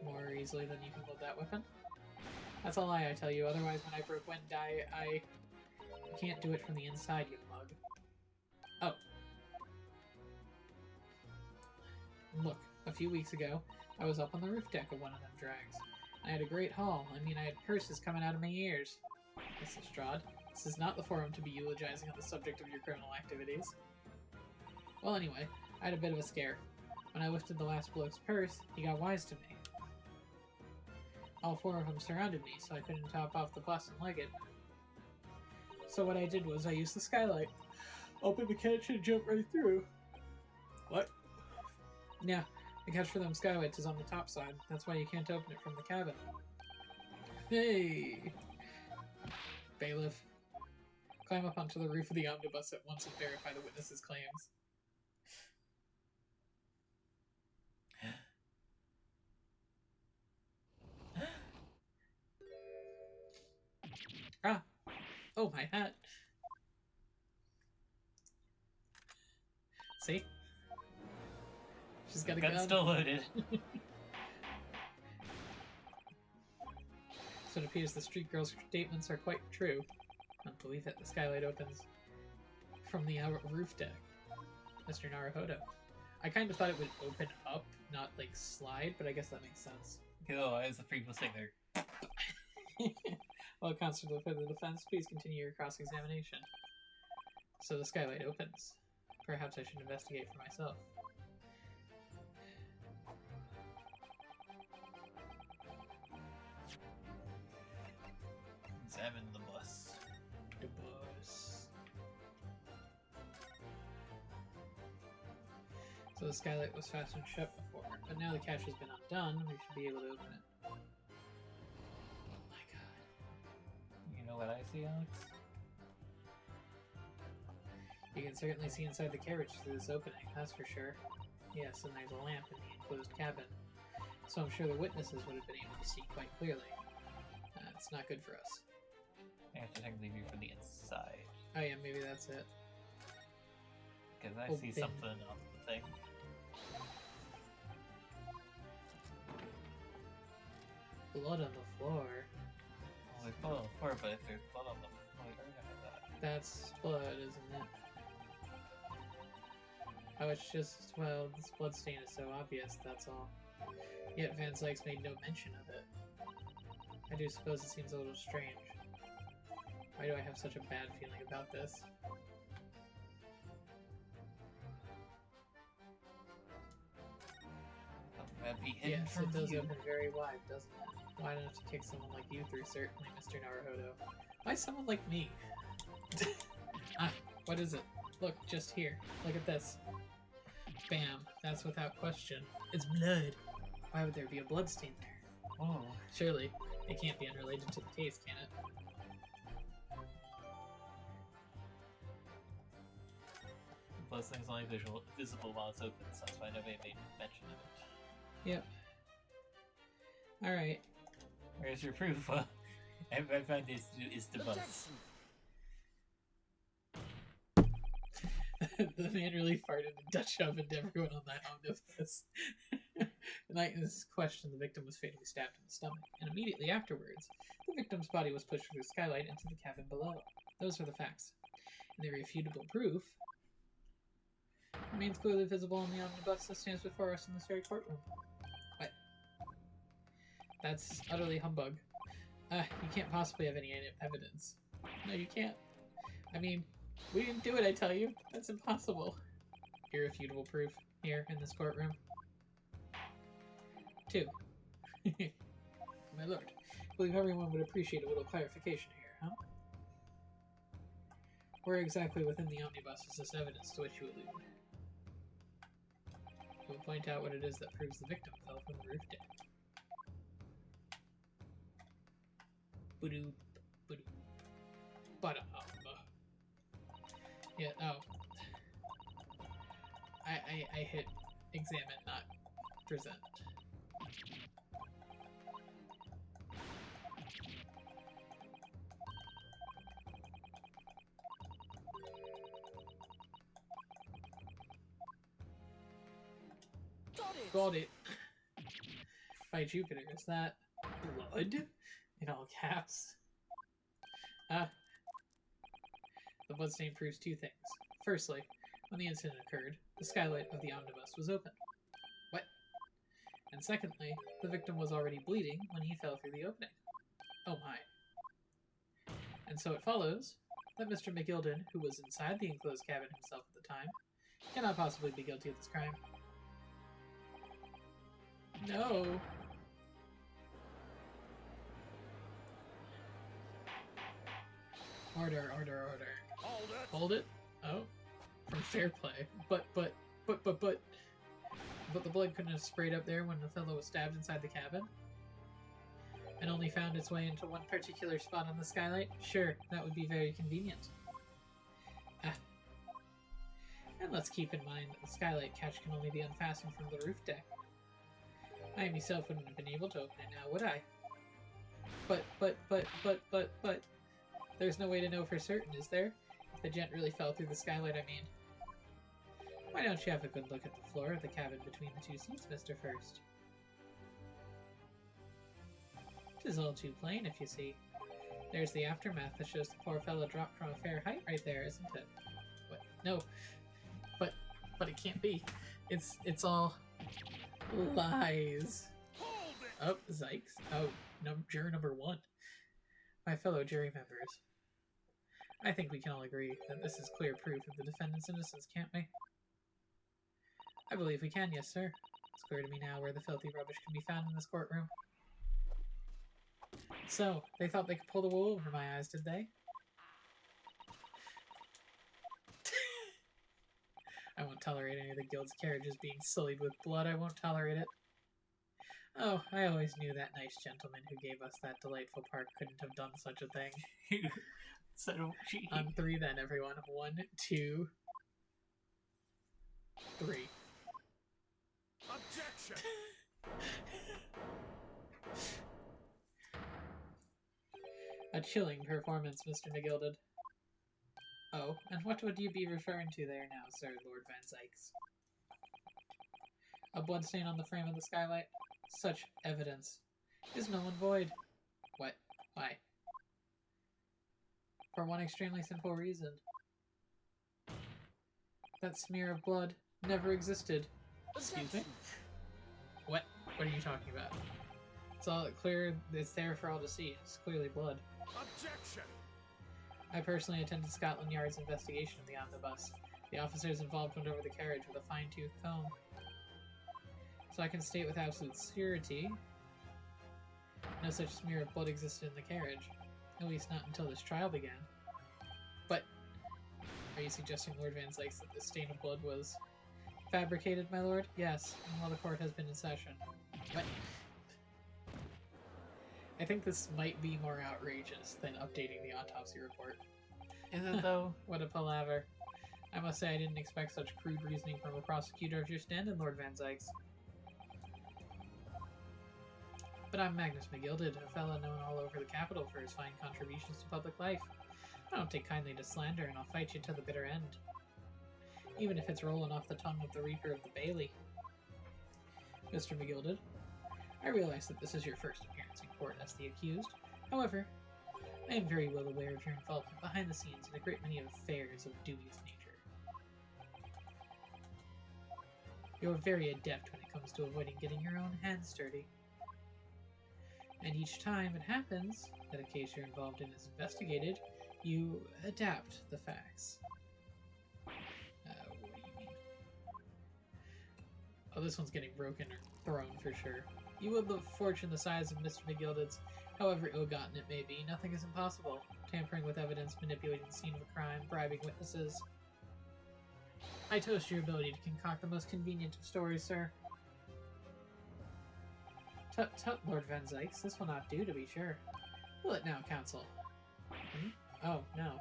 More easily than you can load that weapon. That's a lie, I tell you. Otherwise, when I broke wind, I can't do it from the inside, you mug. Oh. Look, a few weeks ago, I was up on the roof deck of one of them drags. I had a great haul. I mean, I had purses coming out of my ears. Miss Lestrade, this is not the forum to be eulogizing on the subject of your criminal activities. Well, anyway, I had a bit of a scare. When I lifted the last bloke's purse, he got wise to me. All four of them surrounded me, so I couldn't top off the bus and leg it. So what I did was I used the skylight, opened the catch, and jumped right through. What? Yeah, the catch for them skylights is on the top side. That's why you can't open it from the cabin. Hey! Bailiff. Climb up onto the roof of the omnibus at once and verify the witness's claims. Ah! Oh, my hat! See? She's got a gun. Gun's still loaded. So it appears the street girl's statements are quite true. Don't believe it. The skylight opens from the roof deck. Mr. Naruhodo. I kind of thought it would open up, not like slide, but I guess that makes sense. Otherwise, the people sitting there. Well, Constable for the defense, please continue your cross-examination. So the skylight opens. Perhaps I should investigate for myself. Examine the bus. The bus. So the skylight was fastened shut before, but now the catch has been undone, we should be able to open it. Oh my god. You know what I see, Alex? can certainly see inside the carriage through this opening, that's for sure. Yes, and there's a lamp in the enclosed cabin, so I'm sure the witnesses would have been able to see quite clearly. It's not good for us. I have to technically view from the inside. Oh yeah, maybe that's it. Because I see something on the thing. Blood on the floor. Well, there's blood on the floor, but if there's blood on the floor, that's blood, isn't it? Oh, it's just, well, this blood stain is so obvious, that's all. Yet Van Sykes made no mention of it. I do suppose it seems a little strange. Why do I have such a bad feeling about this? Yes, it does open very wide, doesn't it? Why don't you kick someone like you through, certainly, Mr. Naruhodo? Why someone like me? Ah, what is it? Look, just here. Look at this. Bam. That's without question. It's blood. Why would there be a blood stain there? Oh, surely. It can't be unrelated to the case, can it? Plus, things only visible while it's open, so that's why nobody made mention of it. Yep. Alright. Where's your proof? I found is the bus. The man really farted and Dutch ovened everyone on that omnibus. The night in this question, the victim was fatally stabbed in the stomach, and immediately afterwards, the victim's body was pushed through the skylight into the cabin below. Those were the facts. And the irrefutable proof remains clearly visible in the omnibus that stands before us in this very courtroom. What? That's utterly humbug. You can't possibly have any evidence. No, you can't. I mean, we didn't do it, I tell you. That's impossible. Irrefutable proof here in this courtroom. 2. My lord, I believe everyone would appreciate a little clarification here, huh? Where exactly within the omnibus is this evidence to which you allude? We'll point out what it is that proves the victim fell from the roof deck. Boop, boop, but yeah. Oh, I hit examine, not present. Got it. By Jupiter, is that blood? In all caps. The bloodstain proves 2 things. Firstly, when the incident occurred, the skylight of the omnibus was open. What? And secondly, the victim was already bleeding when he fell through the opening. Oh my. And so it follows that Mr. McGilden, who was inside the enclosed cabin himself at the time, cannot possibly be guilty of this crime. No. Order, order, order. Hold it. Hold it? Oh. From fair play. But the blood couldn't have sprayed up there when the fellow was stabbed inside the cabin? And only found its way into one particular spot on the skylight? Sure, that would be very convenient. And let's keep in mind that the skylight catch can only be unfastened from the roof deck. I myself wouldn't have been able to open it now, would I? But, there's no way to know for certain, is there? If the gent really fell through the skylight, I mean. Why don't you have a good look at the floor of the cabin between the 2 seats, Mr. First? 'Tis all too plain, if you see. There's the aftermath that shows the poor fellow dropped from a fair height right there, isn't it? What? No. But it can't be. It's all lies. Oh, Zykes. Oh, juror number 1. My fellow jury members. I think we can all agree that this is clear proof of the defendant's innocence, can't we? I believe we can, yes, sir. It's clear to me now where the filthy rubbish can be found in this courtroom. So, they thought they could pull the wool over my eyes, did they? I won't tolerate any of the guild's carriages being sullied with blood. I won't tolerate it. Oh, I always knew that nice gentleman who gave us that delightful park couldn't have done such a thing. So On 3 then, everyone. 1, 2, 3. Objection! A chilling performance, Mr. McGilded. Oh, and what would you be referring to there now, Sir Lord Van Zykes? A bloodstain on the frame of the skylight? Such evidence is null and void. What? Why? For one extremely simple reason. That smear of blood never existed. Excuse me? What? What are you talking about? It's all clear. It's there for all to see. It's clearly blood. Objection! I personally attended Scotland Yard's investigation of the omnibus. The officers involved went over the carriage with a fine-tooth comb. So I can state with absolute certainty, no such smear of blood existed in the carriage. At least not until this trial began. But are you suggesting, Lord Van Zykes, that this stain of blood was fabricated, my lord? Yes, and while the court has been in session. What? I think this might be more outrageous than updating the autopsy report. Is it though? What a palaver. I must say I didn't expect such crude reasoning from a prosecutor of your standing, Lord Van Zykes. But I'm Magnus McGilded, a fellow known all over the capital for his fine contributions to public life. I don't take kindly to slander, and I'll fight you to the bitter end. Even if it's rolling off the tongue of the Reaper of the Bailey. Mr. McGilded, I realize that this is your first appearance in court as the accused. However, I am very well aware of your involvement behind the scenes in a great many affairs of dubious nature. You're very adept when it comes to avoiding getting your own hands dirty. And each time it happens that a case you're involved in is investigated, you adapt the facts. What do you mean? Oh, this one's getting broken or thrown for sure. You would love fortune the size of Mr. McGilded's. However ill-gotten it may be, nothing is impossible. Tampering with evidence, manipulating the scene of a crime, bribing witnesses. I toast your ability to concoct the most convenient of stories, sir. Tut tut, Lord Van Zykes, this will not do, to be sure. Will it now, counsel? Hmm? Oh, no.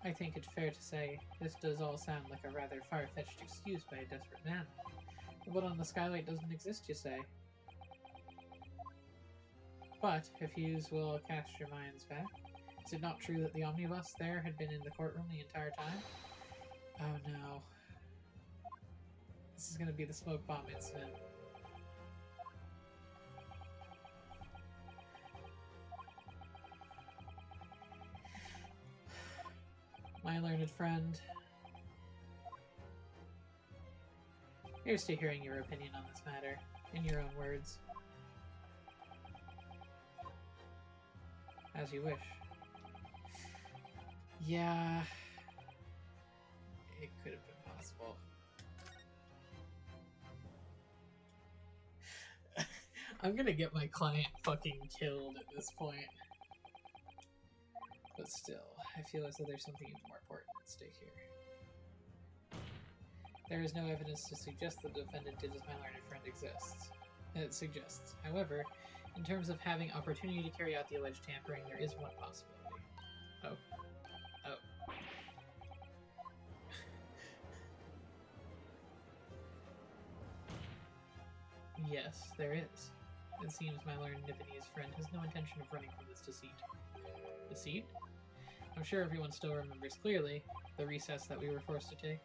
I think it's fair to say this does all sound like a rather far-fetched excuse by a desperate man. The blood on the skylight doesn't exist, you say? But, if yous will cast your minds back, is it not true that the omnibus there had been in the courtroom the entire time? Oh no. This is gonna be the smoke bomb incident. My learned friend. Here's to hearing your opinion on this matter, in your own words. As you wish. Yeah. It could have been possible. I'm gonna get my client fucking killed at this point. But still, I feel as though there's something even more important at stake here. There is no evidence to suggest the defendant did as my learned friend suggests. However, in terms of having opportunity to carry out the alleged tampering, there is one possibility. Oh. Oh. Yes, there is. It seems my learned Nipponese friend has no intention of running from this deceit. Deceit? I'm sure everyone still remembers clearly the recess that we were forced to take.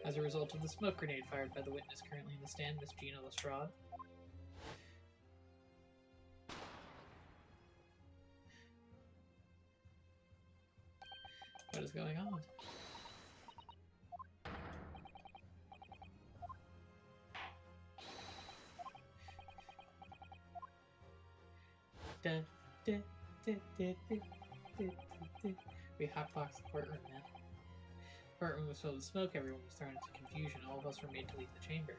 As a result of the smoke grenade fired by the witness currently in the stand, Miss Gina Lestrade. What is going on? We hotboxed the courtroom, man. The courtroom was filled with smoke, everyone was thrown into confusion, all of us were made to leave the chamber.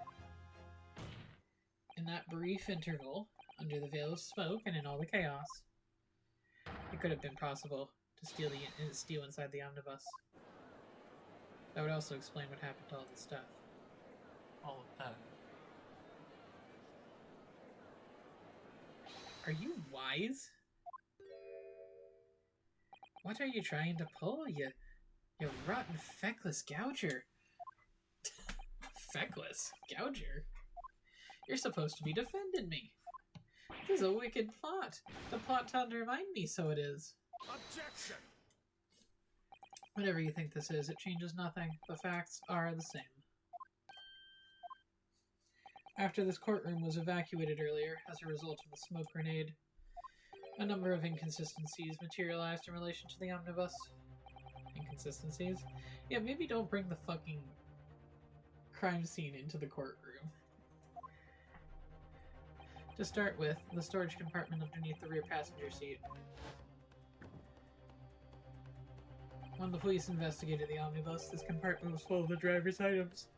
In that brief interval, under the veil of smoke and in all the chaos, it could have been possible to steal inside the omnibus. That would also explain what happened to all this stuff. All of that. Are you wise? What are you trying to pull, you You rotten feckless gouger. Feckless gouger? You're supposed to be defending me. This is a wicked plot. The plot to undermine me, so it is. Objection! Whatever you think this is, it changes nothing. The facts are the same. After this courtroom was evacuated earlier, as a result of the smoke grenade, a number of inconsistencies materialized in relation to the omnibus. Inconsistencies? Yeah, maybe don't bring the fucking crime scene into the courtroom. To start with, the storage compartment underneath the rear passenger seat. When the police investigated the omnibus, this compartment was full of the driver's items.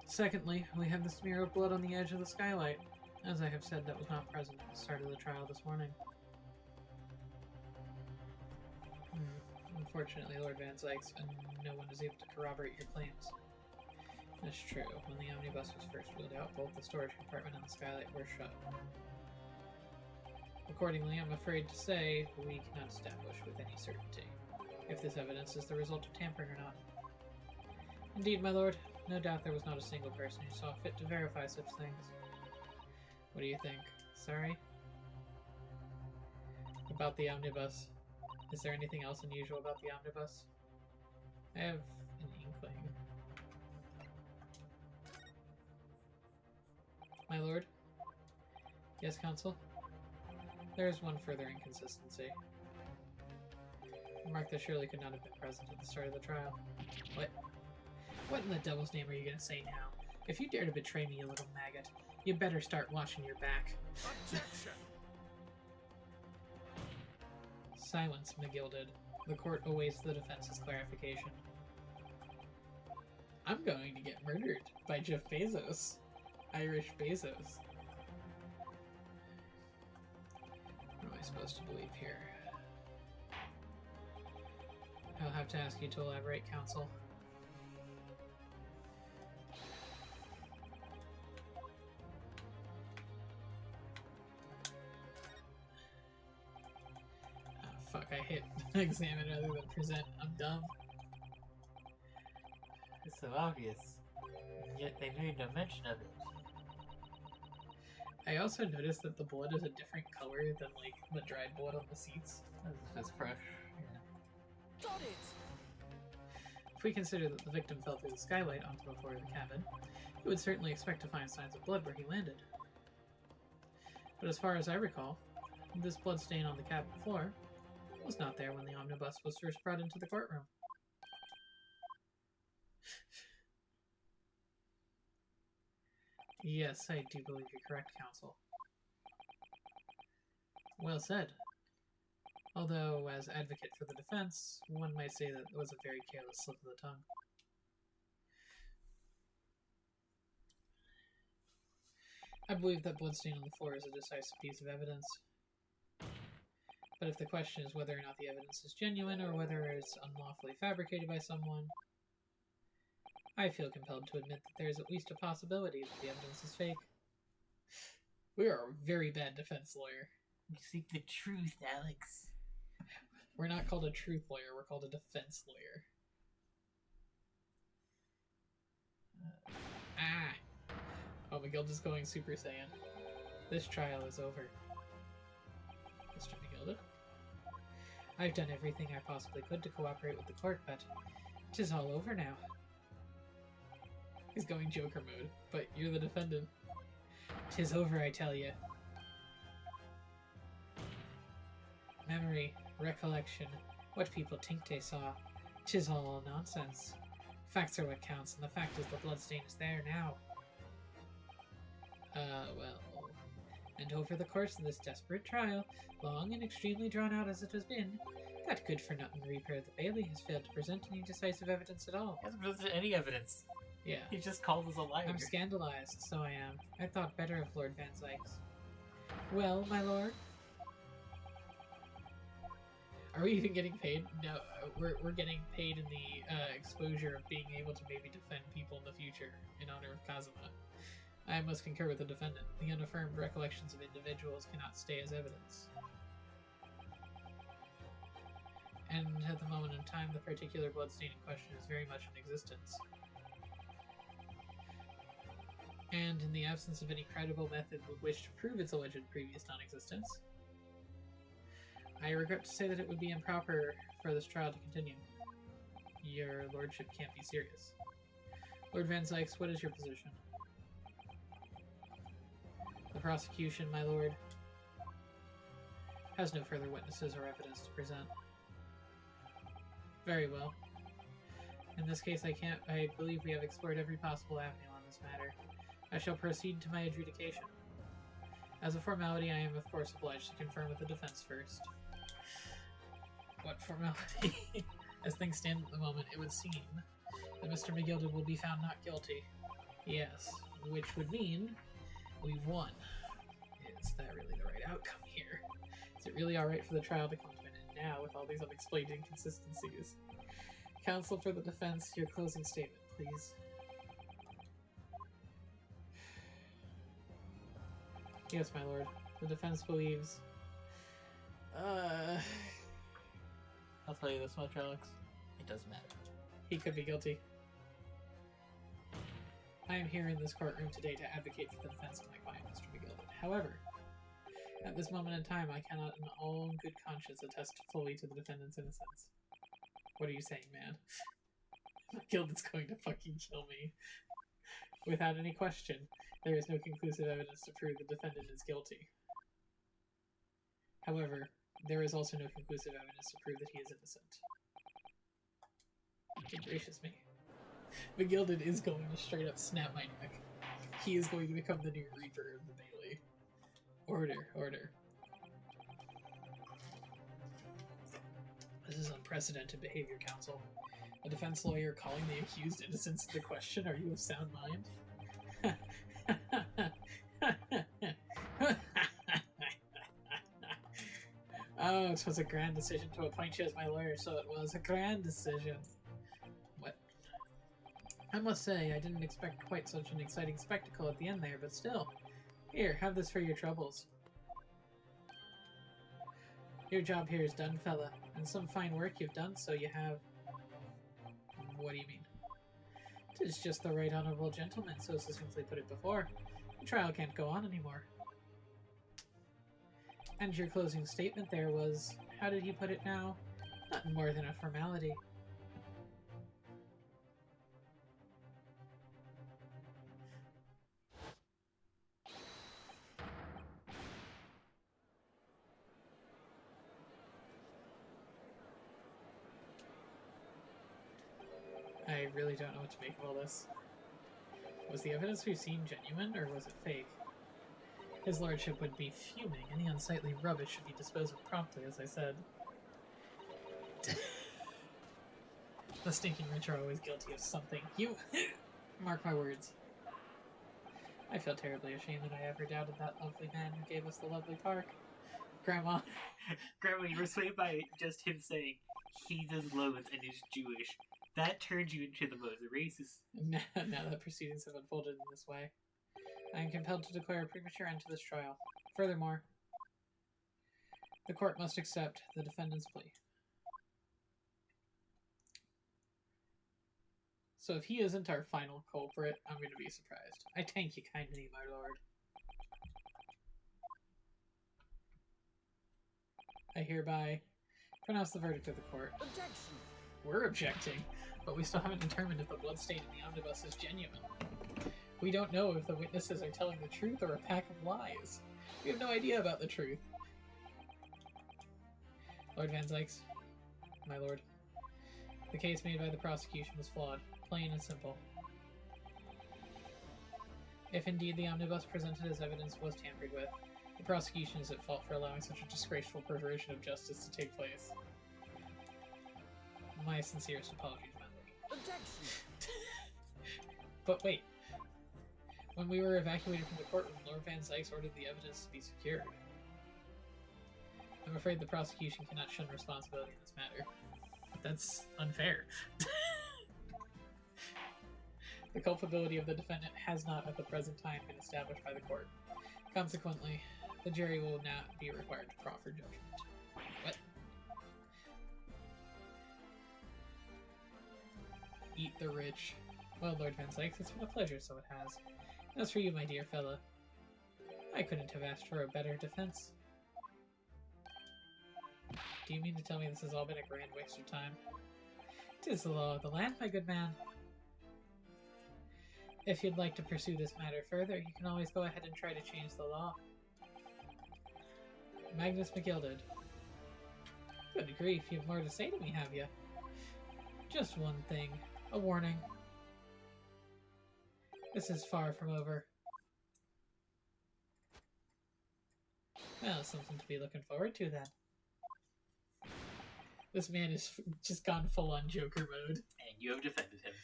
Secondly, we have the smear of blood on the edge of the skylight. As I have said, that was not present at the start of the trial this morning. Unfortunately, Lord Van Zykes, and no one is able to corroborate your claims. That's true. When the omnibus was first wheeled out, both the storage compartment and the skylight were shut. Accordingly, I'm afraid to say we cannot establish with any certainty if this evidence is the result of tampering or not. Indeed, my lord, no doubt there was not a single person who saw fit to verify such things. What do you think? Sorry? About the omnibus. Is there anything else unusual about the omnibus? I have an inkling. My lord? Yes, counsel? There is one further inconsistency. Mark that Shirley could not have been present at the start of the trial. What? What in the devil's name are you gonna say now? If you dare to betray me, you little maggot, you better start watching your back. Objection! Silence, McGilded. The court awaits the defense's clarification. I'm going to get murdered by Jeff Bezos. Irish Bezos. What am I supposed to believe here? I'll have to ask you to elaborate, counsel. Fuck, I hit examine rather than present. I'm dumb. It's so obvious, yet they made no mention of it. I also noticed that the blood is a different color than, like, the dried blood on the seats. That's fresh. Got it! If we consider that the victim fell through the skylight onto the floor of the cabin, you would certainly expect to find signs of blood where he landed. But as far as I recall, this blood stain on the cabin floor was not there when the omnibus was first brought into the courtroom. Yes, I do believe you're correct, counsel. Well said. Although, as advocate for the defense, one might say that it was a very careless slip of the tongue. I believe that bloodstain on the floor is a decisive piece of evidence. But if the question is whether or not the evidence is genuine or whether it's unlawfully fabricated by someone, I feel compelled to admit that there is at least a possibility that the evidence is fake. We are a very bad defense lawyer. We seek the truth, Alex. We're not called a truth lawyer, we're called a defense lawyer. Oh, McGilda's going Super Saiyan. This trial is over. Mr. McGilda? I've done everything I possibly could to cooperate with the court, but 'tis all over now. He's going Joker mode, but you're the defendant. 'Tis over, I tell you. Memory, recollection, what people think they saw. 'Tis all nonsense. Facts are what counts, and the fact is the bloodstain is there now. Well... And over the course of this desperate trial, long and extremely drawn out as it has been, that good-for-nothing Reaper of the Bailey has failed to present any decisive evidence at all. He hasn't presented any evidence. Yeah. He just called us a liar. I'm scandalized, so I am. I thought better of Lord Van Zykes. Well, my lord? Are we even getting paid? No, we're getting paid in the exposure of being able to maybe defend people in the future in honor of Kazuma. I must concur with the defendant. The unaffirmed recollections of individuals cannot stay as evidence. and at the moment in time, the particular bloodstain in question is very much in existence. And in the absence of any credible method with which to prove its alleged previous non-existence, I regret to say that it would be improper for this trial to continue. Your lordship can't be serious. Lord Van Zykes, what is your position? The prosecution, my lord, has no further witnesses or evidence to present. Very well. In this case, I believe we have explored every possible avenue on this matter. I shall proceed to my adjudication. As a formality, I am of course obliged to confirm with the defense first. What formality? As things stand at the moment, it would seem that Mr. McGilded will be found not guilty. Yes, which would mean we've won. Is that really the right outcome here? Is it really alright for the trial to come to an end now with all these unexplained inconsistencies? Counsel for the defense, your closing statement, please. Yes, my lord. The defense believes... I'll tell you this much, Alex. It doesn't matter. He could be guilty. I am here in this courtroom today to advocate for the defense of my client, Mr. McGilded. However, at this moment in time, I cannot in all good conscience attest fully to the defendant's innocence. What are you saying, man? McGilded's going to fucking kill me. Without any question, there is no conclusive evidence to prove the defendant is guilty. However, there is also no conclusive evidence to prove that he is innocent. Good gracious me. McGilded is going to straight up snap my neck. He is going to become the new Reaper of the Bailey. Order, order. This is unprecedented behavior, counsel. A defense lawyer calling the accused innocent into question. Are you of sound mind? Oh, it was a grand decision to appoint you as my lawyer, so it was a grand decision. What? I must say, I didn't expect quite such an exciting spectacle at the end there, but still. Here, have this for your troubles. Your job here is done, fella, and some fine work you've done, so you have... What do you mean? 'Tis just the right honorable gentleman so succinctly put it before. The trial can't go on anymore. And your closing statement there was, how did he put it now? Nothing more than a formality. I really don't know what to make of all this. Was the evidence we've seen genuine, or was it fake? His lordship would be fuming. Any unsightly rubbish should be disposed of promptly, as I said. The stinking rich are always guilty of something. You... Mark my words. I feel terribly ashamed that I ever doubted that lovely man who gave us the lovely park. Grandma. Grandma, you were swayed by just him saying, he does loads and is Jewish. That turned you into the most racist. Now that proceedings have unfolded in this way, I am compelled to declare a premature end to this trial. Furthermore, the court must accept the defendant's plea. So if he isn't our final culprit, I'm going to be surprised. I thank you kindly, my lord. I hereby pronounce the verdict of the court. Objection! We're objecting, but we still haven't determined if the bloodstain in the omnibus is genuine. We don't know if the witnesses are telling the truth or a pack of lies. We have no idea about the truth. Lord Van Zykes, my lord, the case made by the prosecution was flawed, plain and simple. If indeed the omnibus presented as evidence was tampered with, the prosecution is at fault for allowing such a disgraceful perversion of justice to take place. My sincerest apologies, my lord. Objection! But wait. When we were evacuated from the courtroom, Lord Van Zykes ordered the evidence to be secured. I'm afraid the prosecution cannot shun responsibility in this matter. That's unfair. The culpability of the defendant has not at the present time been established by the court. Consequently, the jury will not be required to proffer judgment. What? Eat the rich. Well, Lord Van Sykes, it's been a pleasure, so it has. As for you, my dear fella, I couldn't have asked for a better defense. Do you mean to tell me this has all been a grand waste of time? 'Tis the law of the land, my good man. If you'd like to pursue this matter further, you can always go ahead and try to change the law. Magnus McGilded. Good grief, you have more to say to me, have you? Just one thing. A warning. This is far from over. Well, something to be looking forward to, then. This man is just gone full-on Joker mode. And you have defended him.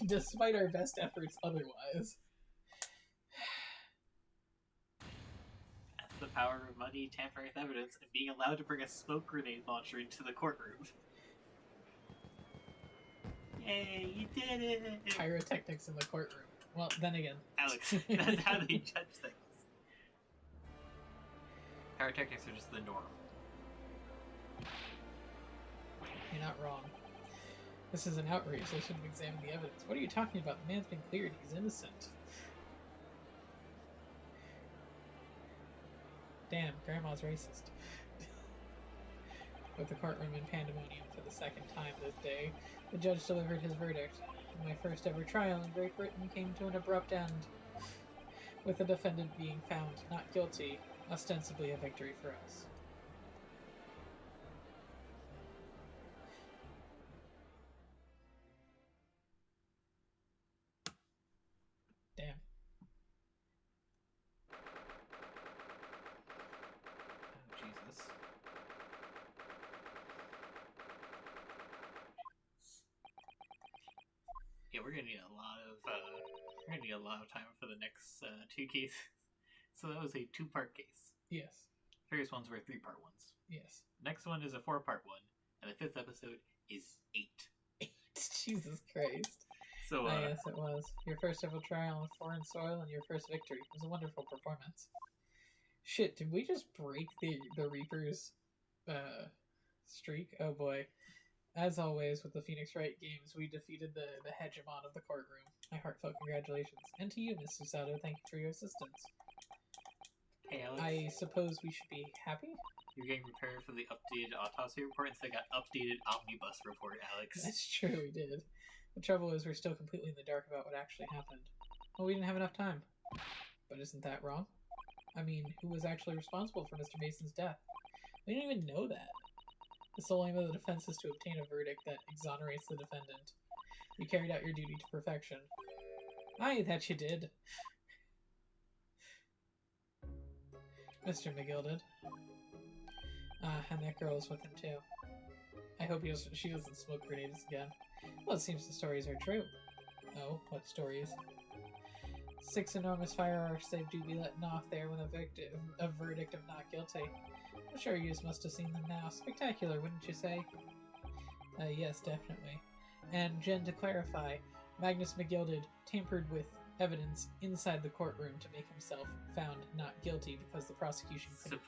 Despite our best efforts otherwise. That's the power of money, tampering with evidence, and being allowed to bring a smoke grenade launcher into the courtroom. Yay, you did it! Pyrotechnics in the courtroom. Well, then again. Alex, that's how they judge things. Pyrotechnics are just the norm. You're not wrong. This is an outrage. They should have examined the evidence. What are you talking about? The man's been cleared. He's innocent. Damn, Grandma's racist. With the courtroom in pandemonium for the second time this day, the judge delivered his verdict. My first ever trial in Great Britain came to an abrupt end, with the defendant being found not guilty, ostensibly a victory for us. Damn. Oh, Jesus. Yeah, we're gonna need a lot of time for the next two cases. So that was a 2-part case. Yes. Previous ones were 3-part ones. Yes. Next one is a 4-part one, and the 5th episode is 8. Jesus Christ. So, Yes, it was. Your first ever trial on foreign soil and your first victory. It was a wonderful performance. Shit, did we just break the Reaper's streak? Oh boy. As always with the Phoenix Wright games, we defeated the hegemon of the courtroom. My heartfelt congratulations. And to you, Miss Susato, thank you for your assistance. hey, Alex. I suppose we should be happy? You're getting prepared for the updated autopsy report, and so I got updated omnibus report, Alex. That's true, we did. The trouble is we're still completely in the dark about what actually happened. Well, we didn't have enough time. But isn't that wrong? I mean, who was actually responsible for Mr. Mason's death? We didn't even know that. The sole aim of the defense is to obtain a verdict that exonerates the defendant. You carried out your duty to perfection. Aye, that you did. Mr. McGilded. And that girl is with him too. I hope she doesn't smoke grenades again. Well, it seems the stories are true. Oh, what stories? 6 enormous fireworks they do be letting off there with a verdict of not guilty. I'm sure you must have seen them now. Spectacular, wouldn't you say? Yes, definitely. And Jen, to clarify, Magnus McGilded tampered with evidence inside the courtroom to make himself found not guilty because the prosecution couldn't...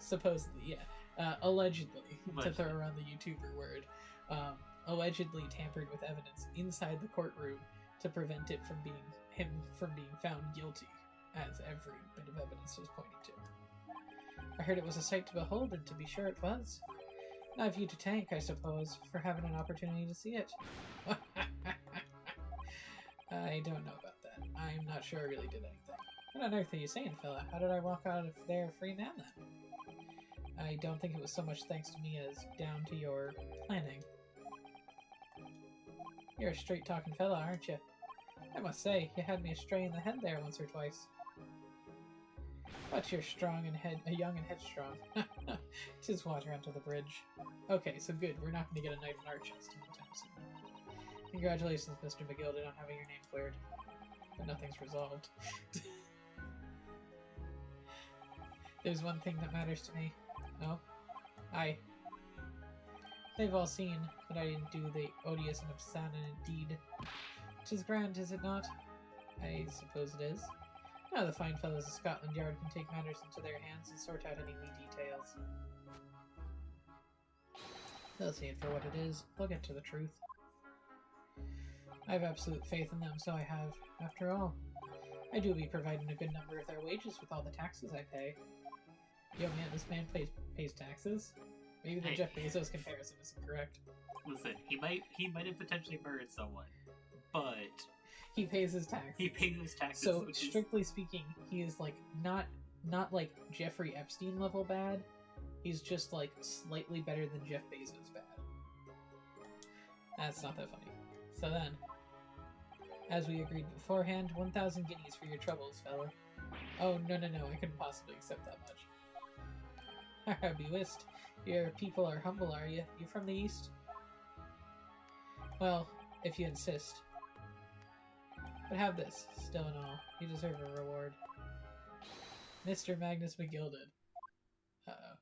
Supposedly, yeah. Allegedly, to throw around the YouTuber word. Allegedly tampered with evidence inside the courtroom to prevent it from being found guilty, as every bit of evidence was pointing to. I heard it was a sight to behold, and to be sure it was. Not of you to thank, I suppose, for having an opportunity to see it. I don't know about that. I'm not sure I really did anything. What on earth are you saying, fella? How did I walk out of there a free man, then? I don't think it was so much thanks to me as down to your planning. You're a straight-talking fella, aren't you? I must say, you had me astray in the head there once or twice. But you're young and headstrong. 'Tis water under the bridge. Okay, so good. We're not going to get a knife in our chest anytime soon. Congratulations, Mr. McGilded, on having your name cleared. But nothing's resolved. There's one thing that matters to me. Oh? Aye. They've all seen, but I didn't do the odious and obscene deed. 'Tis grand, is it not? I suppose it is. Now the fine fellows of Scotland Yard can take matters into their hands and sort out any wee details. They'll see it for what it is. They'll get to the truth. I have absolute faith in them, so I have. After all, I do be providing a good number of their wages with all the taxes I pay. Yo man, this man pays taxes? Maybe the Jeff Bezos comparison isn't correct. Listen, he might have potentially murdered someone, but he pays his taxes. He pays his taxes. So strictly speaking, he is like not like Jeffrey Epstein level bad. He's just like slightly better than Jeff Bezos bad. That's not that funny. So then, as we agreed beforehand, 1,000 guineas for your troubles, fella. Oh, no, I couldn't possibly accept that much. Be whist. Your people are humble, are you? You from the east? Well, if you insist. But have this, still and all. You deserve a reward. Mr. Magnus McGilded. Uh-oh.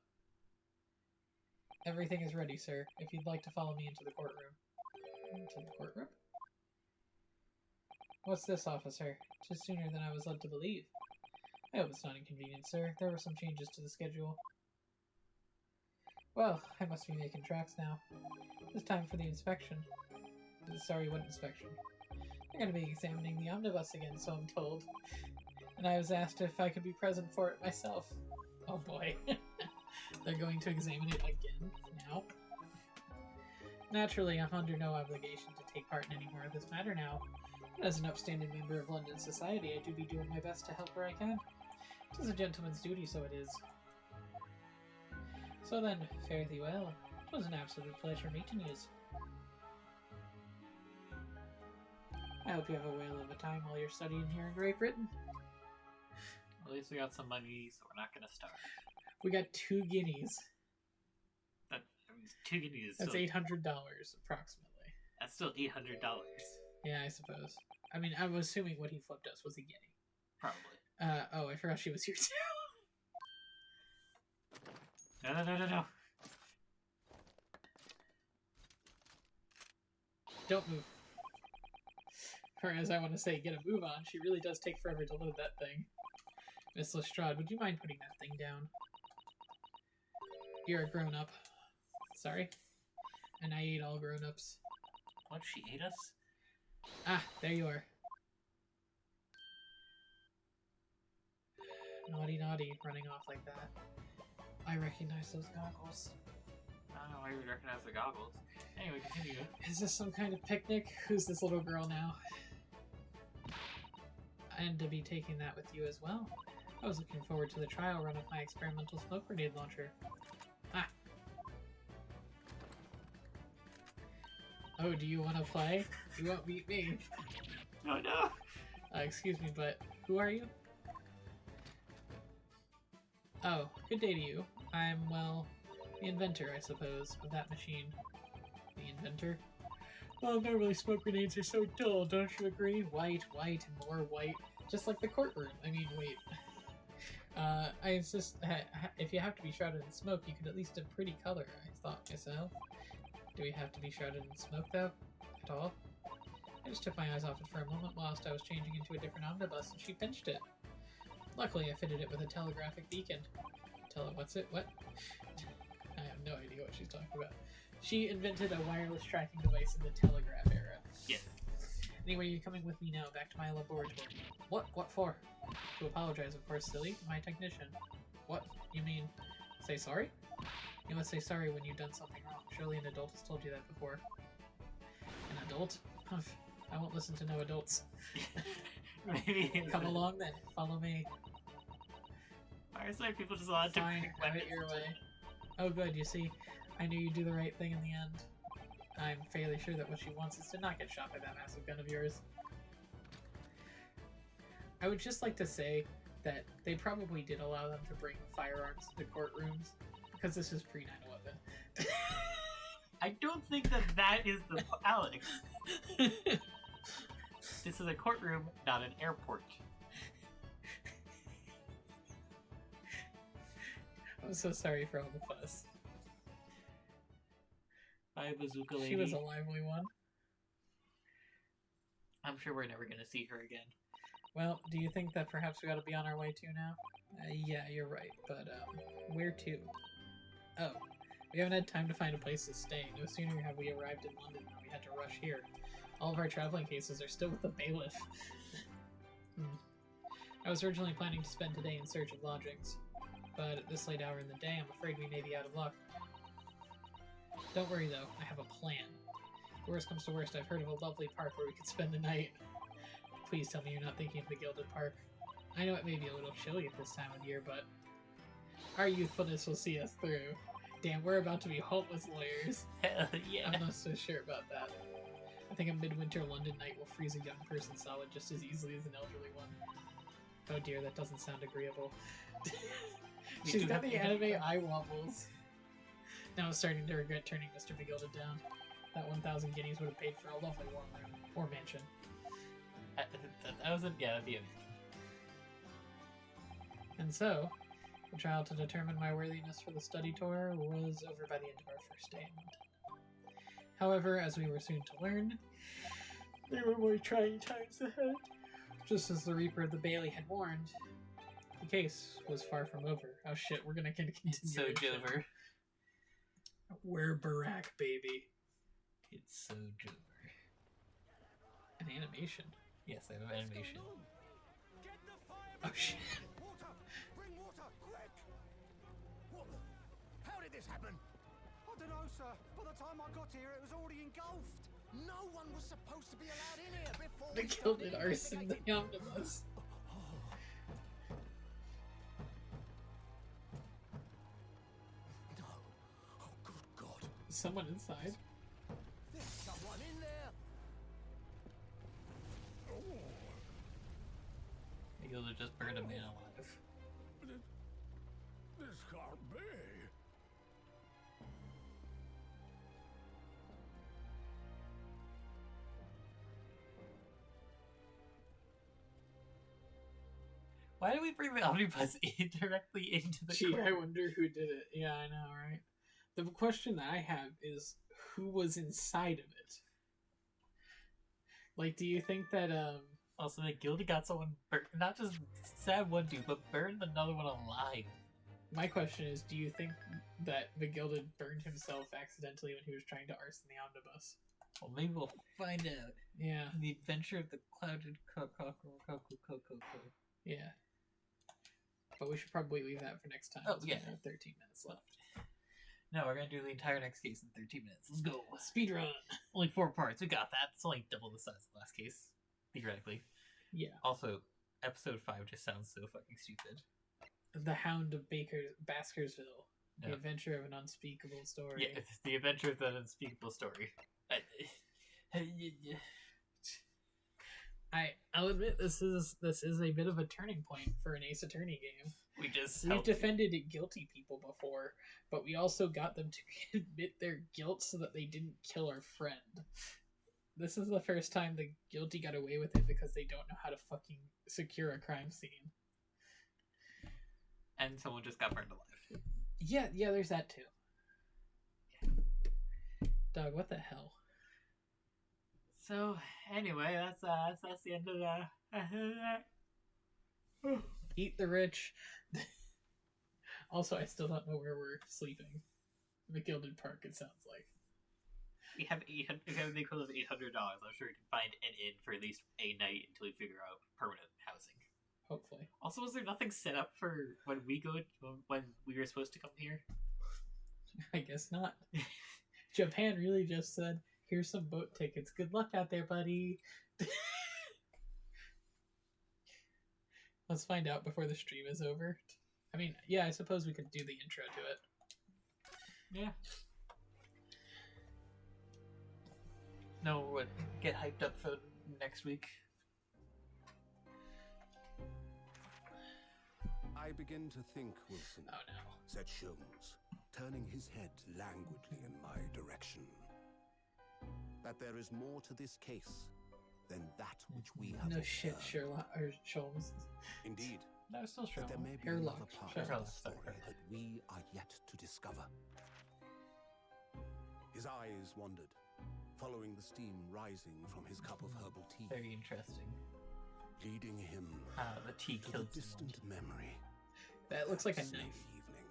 Everything is ready, sir, if you'd like to follow me into the courtroom. Into the courtroom? What's this, officer? 'Tis sooner than I was led to believe. I hope it's not inconvenient, sir. There were some changes to the schedule. Well, I must be making tracks now. It's time for the inspection. Sorry, what inspection? I'm going to be examining the omnibus again, so I'm told. And I was asked if I could be present for it myself. Oh boy. They're going to examine it again now. Naturally, I'm under no obligation to take part in any more of this matter now. But as an upstanding member of London society, I do be doing my best to help where I can. 'Tis a gentleman's duty, so it is. So then, fare thee well. 'Twas an absolute pleasure meeting yous. I hope you have a whale of a time while you're studying here in Great Britain. At least we got some money, so we're not gonna starve. We got 2 guineas. 2 guineas. That's still, $800 approximately. That's still $800. Yeah, I suppose. I mean, I'm assuming what he flipped us was a guinea. Probably. Oh, I forgot she was here too. No. Don't move. Or as I want to say, get a move on. She really does take forever to load that thing. Miss Lestrade, would you mind putting that thing down? You're a grown-up. Sorry? And I ate all grown-ups. What, she ate us? Ah, there you are. Naughty, running off like that. I recognize those goggles. I don't know why you would recognize the goggles. Anyway, continue. Is this some kind of picnic? Who's this little girl now? And to be taking that with you as well. I was looking forward to the trial run of my experimental smoke grenade launcher. Ah! Oh, do you want to play? You won't beat me. Oh no! Excuse me, but who are you? Oh, good day to you. I'm, well, the inventor, I suppose, of that machine. The inventor? Well, normally smoke grenades are so dull, don't you agree? White, and more white. Just like the courtroom. I mean, wait. I insist, if you have to be shrouded in smoke, you could at least have pretty color, I thought myself. Do we have to be shrouded in smoke, though? At all? I just took my eyes off it for a moment whilst I was changing into a different omnibus, and she pinched it. Luckily, I fitted it with a telegraphic beacon. What's it? What? I have no idea what she's talking about. She invented a wireless tracking device in the telegraph era. Yes. Anyway, you're coming with me now, back to my laboratory. What? What for? To apologize, of course, silly. My technician. What? You mean, say sorry? You must say sorry when you've done something wrong. Surely an adult has told you that before. An adult? Humph. I won't listen to no adults. Maybe. Come along then. Follow me. Why are some people just allowed to Fine, pick have it weapons? your way. Oh good, you see. I knew you'd do the right thing in the end. I'm fairly sure that what she wants is to not get shot by that massive gun of yours. I would just like to say that they probably did allow them to bring firearms to courtrooms, because this is pre-9/11. I don't think that is the Alex. This is a courtroom, not an airport. I'm so sorry for all the fuss. Hi, Bazooka Lady. She was a lively one. I'm sure we're never gonna see her again. Well, do you think that perhaps we gotta be on our way to now? Yeah, you're right, but, where to? Oh, We haven't had time to find a place to stay. No sooner have we arrived in London than we had to rush here. All of our traveling cases are still with the bailiff. I was originally planning to spend today in search of lodgings, but at this late hour in the day, I'm afraid we may be out of luck. Don't worry though, I have a plan. If worst comes to worst, I've heard of a lovely park where we could spend the night. Please tell me you're not thinking of the Gilded Park. I know it may be a little chilly at this time of year, but our youthfulness will see us through. Damn, we're about to be homeless lawyers. Hell yeah. I'm not so sure about that. I think a midwinter London night will freeze a young person solid just as easily as an elderly one. Oh dear, that doesn't sound agreeable. She's got the anime eye wobbles. Now I'm starting to regret turning Mr. Begilded down. That 1,000 guineas would have paid for a lovely warm room. Or mansion. That'd be amazing. And so, the trial to determine my worthiness for the study tour was over by the end of our first day in London. However, as we were soon to learn, there were more trying times ahead. Just as the Reaper of the Bailey had warned, the case was far from over. Oh shit, we're gonna continue. It's so Jover. We're Barack, baby. It's so Jover. An animation. Yes, I have animation. Get the fire! Oh shit. Water! Bring water, quick! What the? How did this happen? I don't know, sir. By the time I got here, it was already engulfed. No one was supposed to be allowed in here before. The Gilded Arson, the omnibus. No. Oh, good God. Is someone inside? There's someone in there. You'll just burn a man alive. This can't be. Why do we bring the omnibus directly into the Gee, court? I wonder who did it. Yeah, I know, right? The question that I have is, who was inside of it? Like, do you think that, Also, the Gilded got someone burnt, not just stabbed one dude, but burned another one alive. my question is, do you think that the Gilded burned himself accidentally when he was trying to arson the omnibus? Well, maybe we'll find out. Yeah, The adventure of the clouded coco. yeah. But we should probably leave that for next time. Oh, We yeah. have 13 minutes left. No, we're gonna do the entire next case in 13 minutes. Let's go. Speedrun! Only 4 parts. We got that. It's only double the size of the last case, theoretically. Yeah. Also, episode 5 just sounds so fucking stupid. The Hound of Baskersville. The Yeah. Adventure of an Unspeakable Story. Yeah, it's the adventure of an unspeakable story. I'll admit this is a bit of a turning point for an Ace Attorney game. We just We've defended guilty people before, but we also got them to admit their guilt so that they didn't kill our friend. This is the first time the guilty got away with it because they don't know how to fucking secure a crime scene. and someone just got burned alive. Yeah, there's that too. Dog, what the hell? So anyway, that's the end of the. Eat the rich. Also, I still don't know where we're sleeping. The Gilded Park, it sounds like. We have the equivalent of $800. I'm sure we can find an inn for at least a night until we figure out permanent housing. Hopefully. Also, was there nothing set up for when we were supposed to come here? I guess not. Japan really just said, here's some boat tickets. Good luck out there, buddy. Let's find out before the stream is over. I mean, yeah, I suppose we could do the intro to it. Yeah. No, what? Get hyped up for next week. I begin to think, Wilson, Oh no. said Sholmes, turning his head languidly in my direction, that there is more to this case than that which we have No observed. shit, Sherlock or Sholmes. Indeed, No, still that there may be Sherlock. another part Sherlock. of the story that we are yet to discover. His eyes wandered, following the steam rising from his cup of herbal tea, Very interesting. leading him The tea to the killed distant someone. memory. That looks like a Same knife. evening,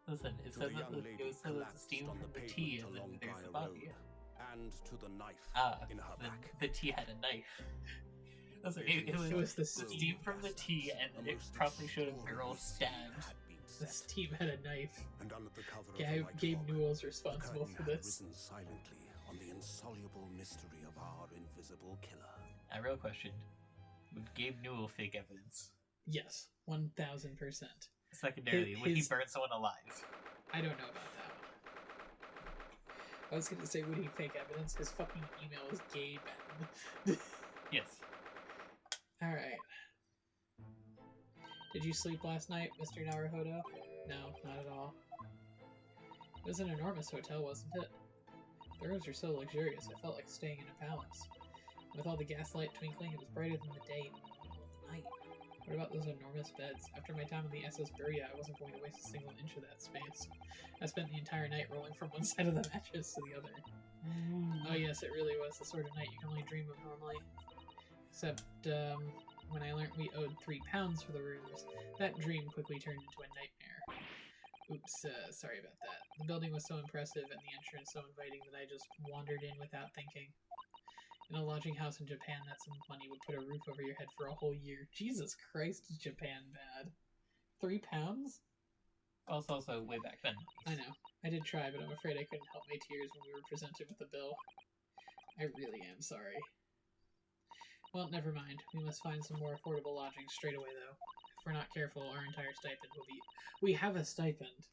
Listen, it To says the that young the, lady it says it's collapsed steam on from the the tea, pavement and then along there's by the a body. road, and to the knife in her back. The tea had a knife. Listen, it It was the the steam. steam from the tea, and then it probably showed a girl stabbed. This team had a knife. And under the cover of Gabe, the light Gabe fog, Newell's the responsible curtain for had this. risen silently on the insoluble mystery of our invisible killer. A real question: would Gabe Newell fake evidence? Yes, 1000%. Secondarily, would he His- burn someone alive? I don't know about that. I was gonna say, would he fake evidence? His fucking email is gay bad. Yes. Alright. Did you sleep last night, Mr. Naruhodo? No, not at all. It was an enormous hotel, wasn't it? The rooms were so luxurious, I felt like staying in a palace. With all the gaslight twinkling, it was brighter than the day, even in the middle of the night. What about those enormous beds? After my time in the SS Beria, I wasn't going to waste a single inch of that space. I spent the entire night rolling from one side of the mattress to the other. Oh yes, it really was the sort of night you can only dream of normally. Except, when I learned we owed £3 for the rooms, that dream quickly turned into a nightmare. Oops, sorry about that. The building was so impressive and the entrance so inviting that I just wandered in without thinking. In a lodging house in Japan, that some money would put a roof over your head for a whole year. Jesus Christ, is Japan bad. £3? Also, way back then. I know. I did try, but I'm afraid I couldn't help my tears when we were presented with the bill. I really am sorry. Well, never mind. We must find some more affordable lodging straight away, though. If we're not careful, our entire stipend will be... We have a stipend!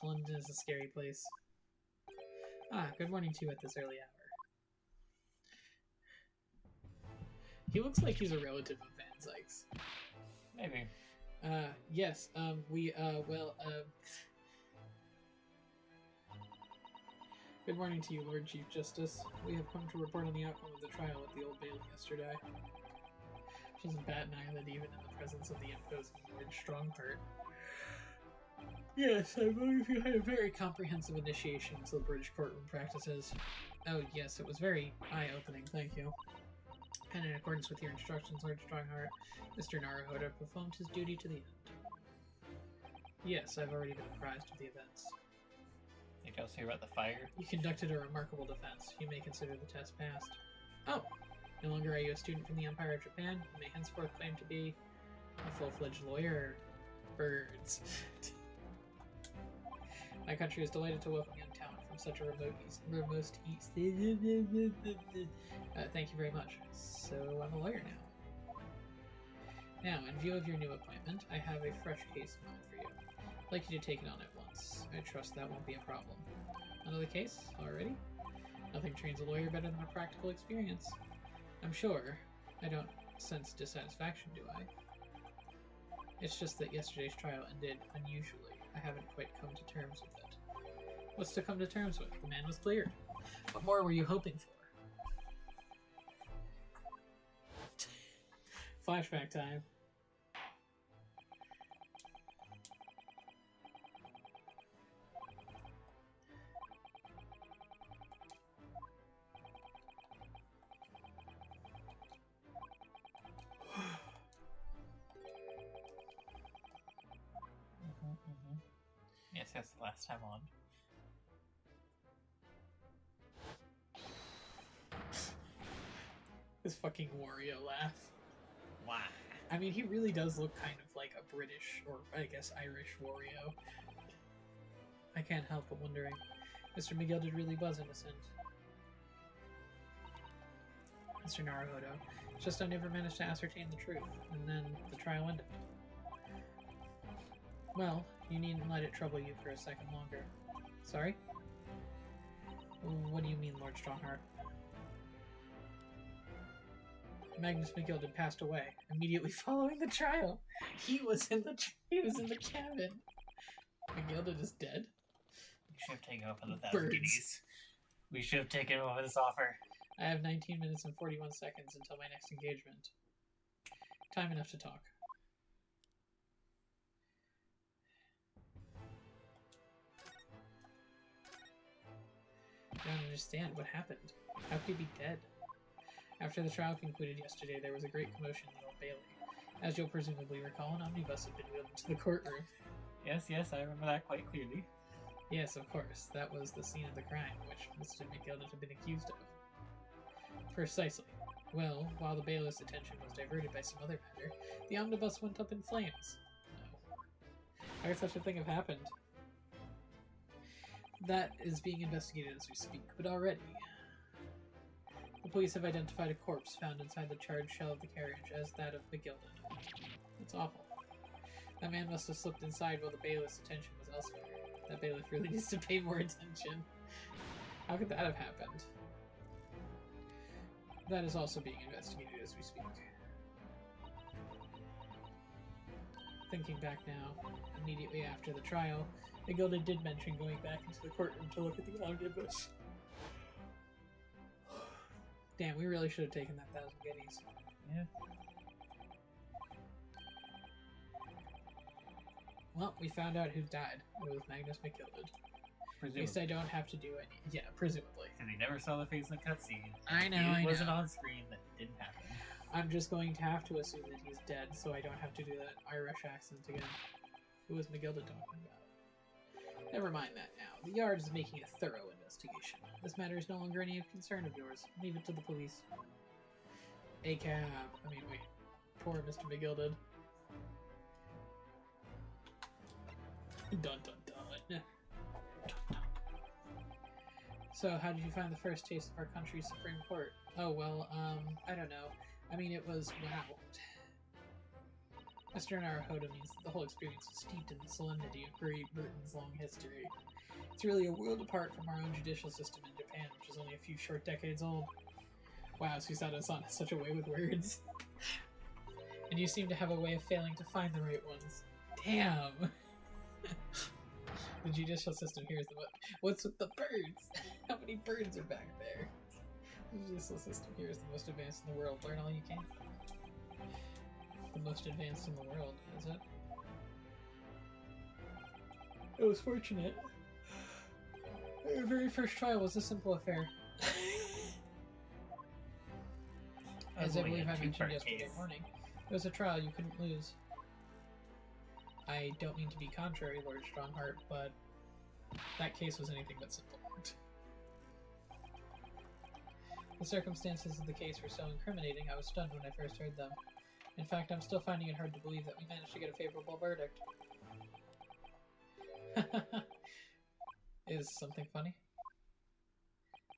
London is a scary place. Ah, good morning to you at this early hour. He looks like he's a relative of Van Zykes. Maybe. Yes, Good morning to you, Lord Chief Justice. We have come to report on the outcome of the trial at the Old Bailey yesterday. She doesn't bat an eyelid even in the presence of the imposing Lord Strongheart. Yes, I believe you had a very comprehensive initiation into the British courtroom practices. Oh yes, it was very eye-opening, thank you. And in accordance with your instructions, Lord Strongheart, Mr. Naruhodo performed his duty to the end. Yes, I've already been apprised of the events. Did you also hear about the fire? You conducted a remarkable defense. You may consider the test passed. Oh! No longer are you a student from the Empire of Japan. You may henceforth claim to be a full-fledged lawyer. Birds. My country is delighted to welcome young talent from such a remote east. Thank you very much. So I'm a lawyer now. Now, in view of your new appointment, I have a fresh case in mind for you. I'd like you to take it on at once. I trust that won't be a problem. Another case? Already? Nothing trains a lawyer better than a practical experience. I'm sure. I don't sense dissatisfaction, do I? It's just that yesterday's trial ended unusually. I haven't quite come to terms with it. What's to come to terms with? The man was cleared. What more were you hoping for? Flashback time. Yes, last time on. His fucking Wario laugh. Wow. I mean, he really does look kind of like a British, or I guess Irish Wario. I can't help but wondering. Mr. McGilded really was innocent. Mr. Naruhodo. It's just I never managed to ascertain the truth, and then the trial ended. Well, you needn't let it trouble you for a second longer. Sorry? What do you mean, Lord Strongheart? Magnus McGilded passed away immediately following the trial. He was in the cabin. McGilded is dead. We should have taken up 1,000 Birds. guineas. We should have taken over this offer. I have 19 minutes and 41 seconds until my next engagement. Time enough to talk. I don't understand what happened. How could he be dead? After the trial concluded yesterday, there was a great commotion in the Old Bailey. As you'll presumably recall, an omnibus had been wheeled into the courtroom. Yes, I remember that quite clearly. Yes, of course. That was the scene of the crime, which Mr. McGilden had been accused of. Precisely. Well, while the bailiff's attention was diverted by some other matter, the omnibus went up in flames. No. How could such a thing have happened? That is being investigated as we speak, but already... The police have identified a corpse found inside the charred shell of the carriage as that of McGilden. It's awful. That man must have slipped inside while the bailiff's attention was elsewhere. That bailiff really needs to pay more attention. How could that have happened? That is also being investigated as we speak. Thinking back now, immediately after the trial, McGilden did mention going back into the courtroom to look at the omnibus. Damn, we really should have taken that 1,000 guineas. Yeah. Well, we found out who died. It was Magnus McGilden. At least I don't have to do any. Yeah, presumably. Because we never saw the face in the cutscene. I know, It wasn't on screen. That didn't happen. I'm just going to have to assume that he's dead, so I don't have to do that Irish accent again. Who was McGilden talking about? Never mind that now. The Yard is making a thorough investigation. This matter is no longer any concern of yours. Leave it to the police. Wait. Poor Mr. McGilden. Dun dun dun. So, how did you find the first taste of our country's Supreme Court? Oh, well, I don't know. I mean, it was, wow. Mr. Naruhodo means that the whole experience was steeped in the solemnity of Great Britain's long history. It's really a world apart from our own judicial system in Japan, which is only a few short decades old. Wow, Susato-san has such a way with words. And you seem to have a way of failing to find the right ones. Damn! The judicial system here is the what's with the birds? How many birds are back there? The judicial system here is the most advanced in the world. Learn all you can. The most advanced in the world, is it? It was fortunate. Our very first trial was a simple affair. As I believe I mentioned yesterday morning, it was a trial you couldn't lose. I don't mean to be contrary, Lord Strongheart, but that case was anything but simple. The circumstances of the case were so incriminating, I was stunned when I first heard them. In fact, I'm still finding it hard to believe that we managed to get a favorable verdict. Is something funny?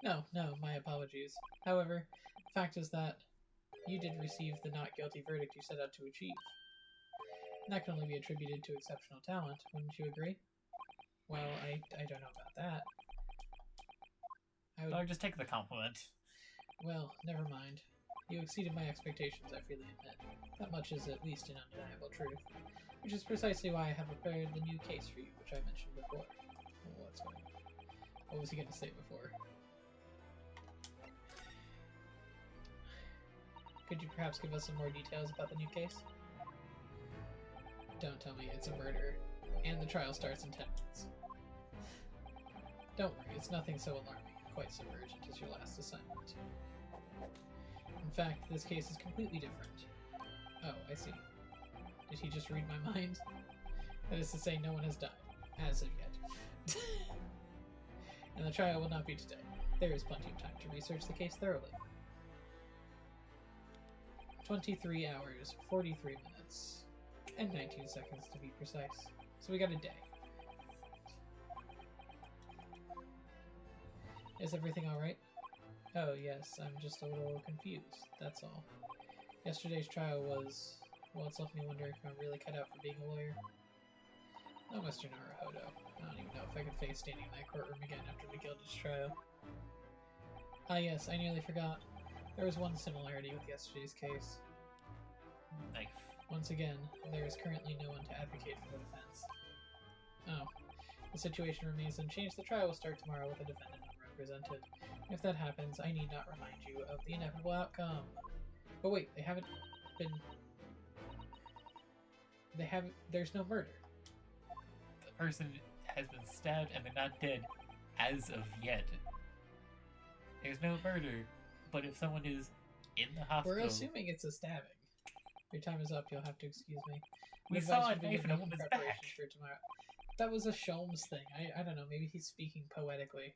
No, my apologies. However, the fact is that you did receive the not guilty verdict you set out to achieve. And that can only be attributed to exceptional talent, wouldn't you agree? Well, I don't know about that. I'll just take the compliment. Well, never mind. You exceeded my expectations, I freely admit. That much is at least an undeniable truth. Which is precisely why I have prepared the new case for you, which I mentioned before. What was he going to say before? Could you perhaps give us some more details about the new case? Don't tell me it's a murder, and the trial starts in 10 minutes. Don't worry, it's nothing so alarming and quite so urgent as your last assignment. In fact, this case is completely different. Oh, I see. Did he just read my mind? That is to say, no one has died, as of yet. And the trial will not be today. There is plenty of time to research the case thoroughly. 23 hours, 43 minutes, and 19 seconds to be precise. So we got a day. Is everything alright? Oh yes, I'm just a little confused, that's all. Yesterday's trial was... well, it's left me wondering if I'm really cut out for being a lawyer. Oh, Mr. Naruhodo. I don't even know if I could face standing in that courtroom again after McGilden's trial. Ah yes, I nearly forgot. There was one similarity with yesterday's case. Knife. Once again, there is currently no one to advocate for the defense. Oh. The situation remains unchanged. The trial will start tomorrow with the defendant unrepresented. If that happens, I need not remind you of the inevitable outcome. But wait, they haven't been... There's no murder. The person has been stabbed and they're not dead as of yet. There's no murder, but if someone is in the hospital... We're assuming it's a stabbing. Your time is up. You'll have to excuse me. We I'm saw advised a you knife begin and open making his preparations back. for tomorrow. That was a Sholmes thing. I don't know. Maybe he's speaking poetically.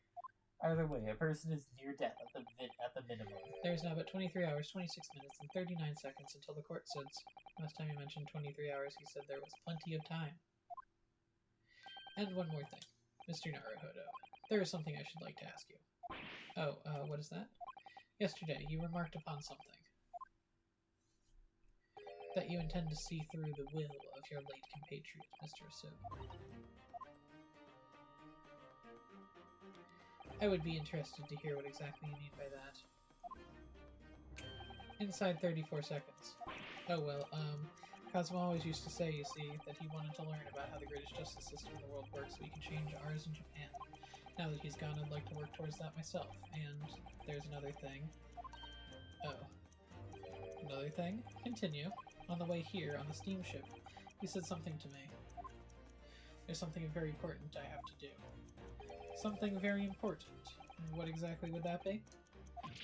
Either way, a person is near death at the minimum. There's now but 23 hours, 26 minutes, and 39 seconds until the court sits. Last time you mentioned 23 hours, he said there was plenty of time. And one more thing. Mr. Naruhodo, there is something I should like to ask you. Oh, what is that? Yesterday, you remarked upon something. That you intend to see through the will of your late compatriot, Mr. Asogi. I would be interested to hear what exactly you mean by that. Inside 34 seconds. Oh well, Cosmo always used to say, you see, that he wanted to learn about how the greatest justice system in the world works so he can change ours in Japan. Now that he's gone, I'd like to work towards that myself. And there's another thing. Oh. Another thing? Continue. On the way here, on the steamship, he said something to me. There's something very important I have to do. Something very important. And what exactly would that be?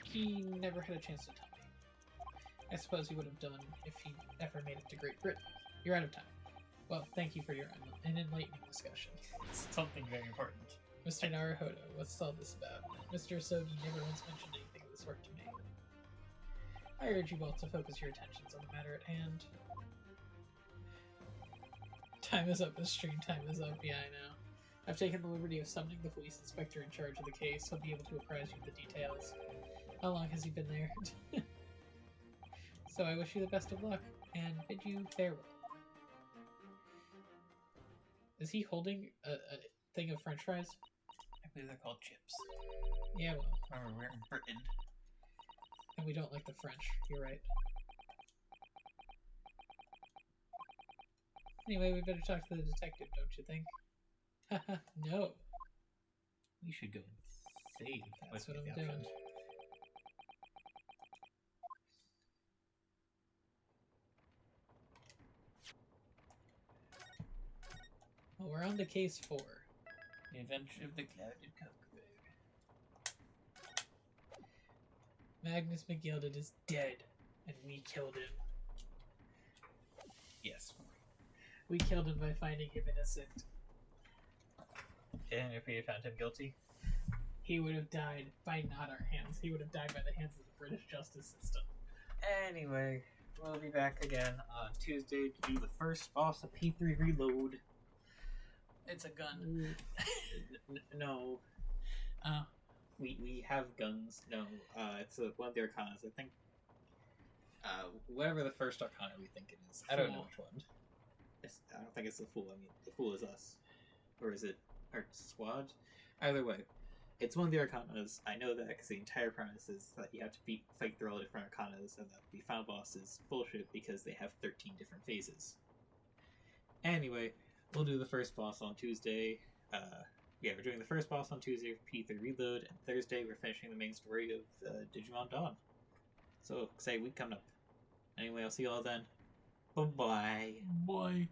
He never had a chance to tell me. I suppose he would have done if he ever made it to Great Britain. You're out of time. Well, thank you for an enlightening discussion. It's something very important. Mr. Naruhodo, what's all this about? Mr. Asogi never once mentioned anything of this sort to me. I urge you both to focus your attentions on the matter at hand. Time is up, the stream time is up, yeah, I know. I've taken the liberty of summoning the police inspector in charge of the case. He'll be able to apprise you of the details. How long has he been there? So I wish you the best of luck, and bid you farewell. Is he holding a thing of french fries? I believe they're called chips. Yeah, well. Remember, we're in Britain. And we don't like the French, you're right. Anyway, we better talk to the detective, don't you think? Haha, no. We should go and save. That's what I'm doing. Well, we're on to case 4. The Adventure of the Clouded Cockbird. Magnus McGilded is dead, and we killed him. Yes. We killed him by finding him innocent. And if we had found him guilty? He would have died by not our hands. He would have died by the hands of the British justice system. Anyway, we'll be back again on Tuesday to do the first boss of P3 Reload. It's a gun. No. We have guns. No. It's one of the Arcanas, I think. Whatever the first Arcana we think it is. I don't know which one. I don't think it's the Fool. I mean, the Fool is us. Or is it our squad? Either way, it's one of the Arcanas. I know that because the entire premise is that you have to fight through all the different Arcanas, and that the final boss is bullshit because they have 13 different phases. Anyway, we'll do the first boss on Tuesday. Yeah, we're doing the first boss on Tuesday for P3 Reload, and Thursday we're finishing the main story of Digimon Dawn. So, exciting week coming up. Anyway, I'll see you all then. Bye-bye. Bye.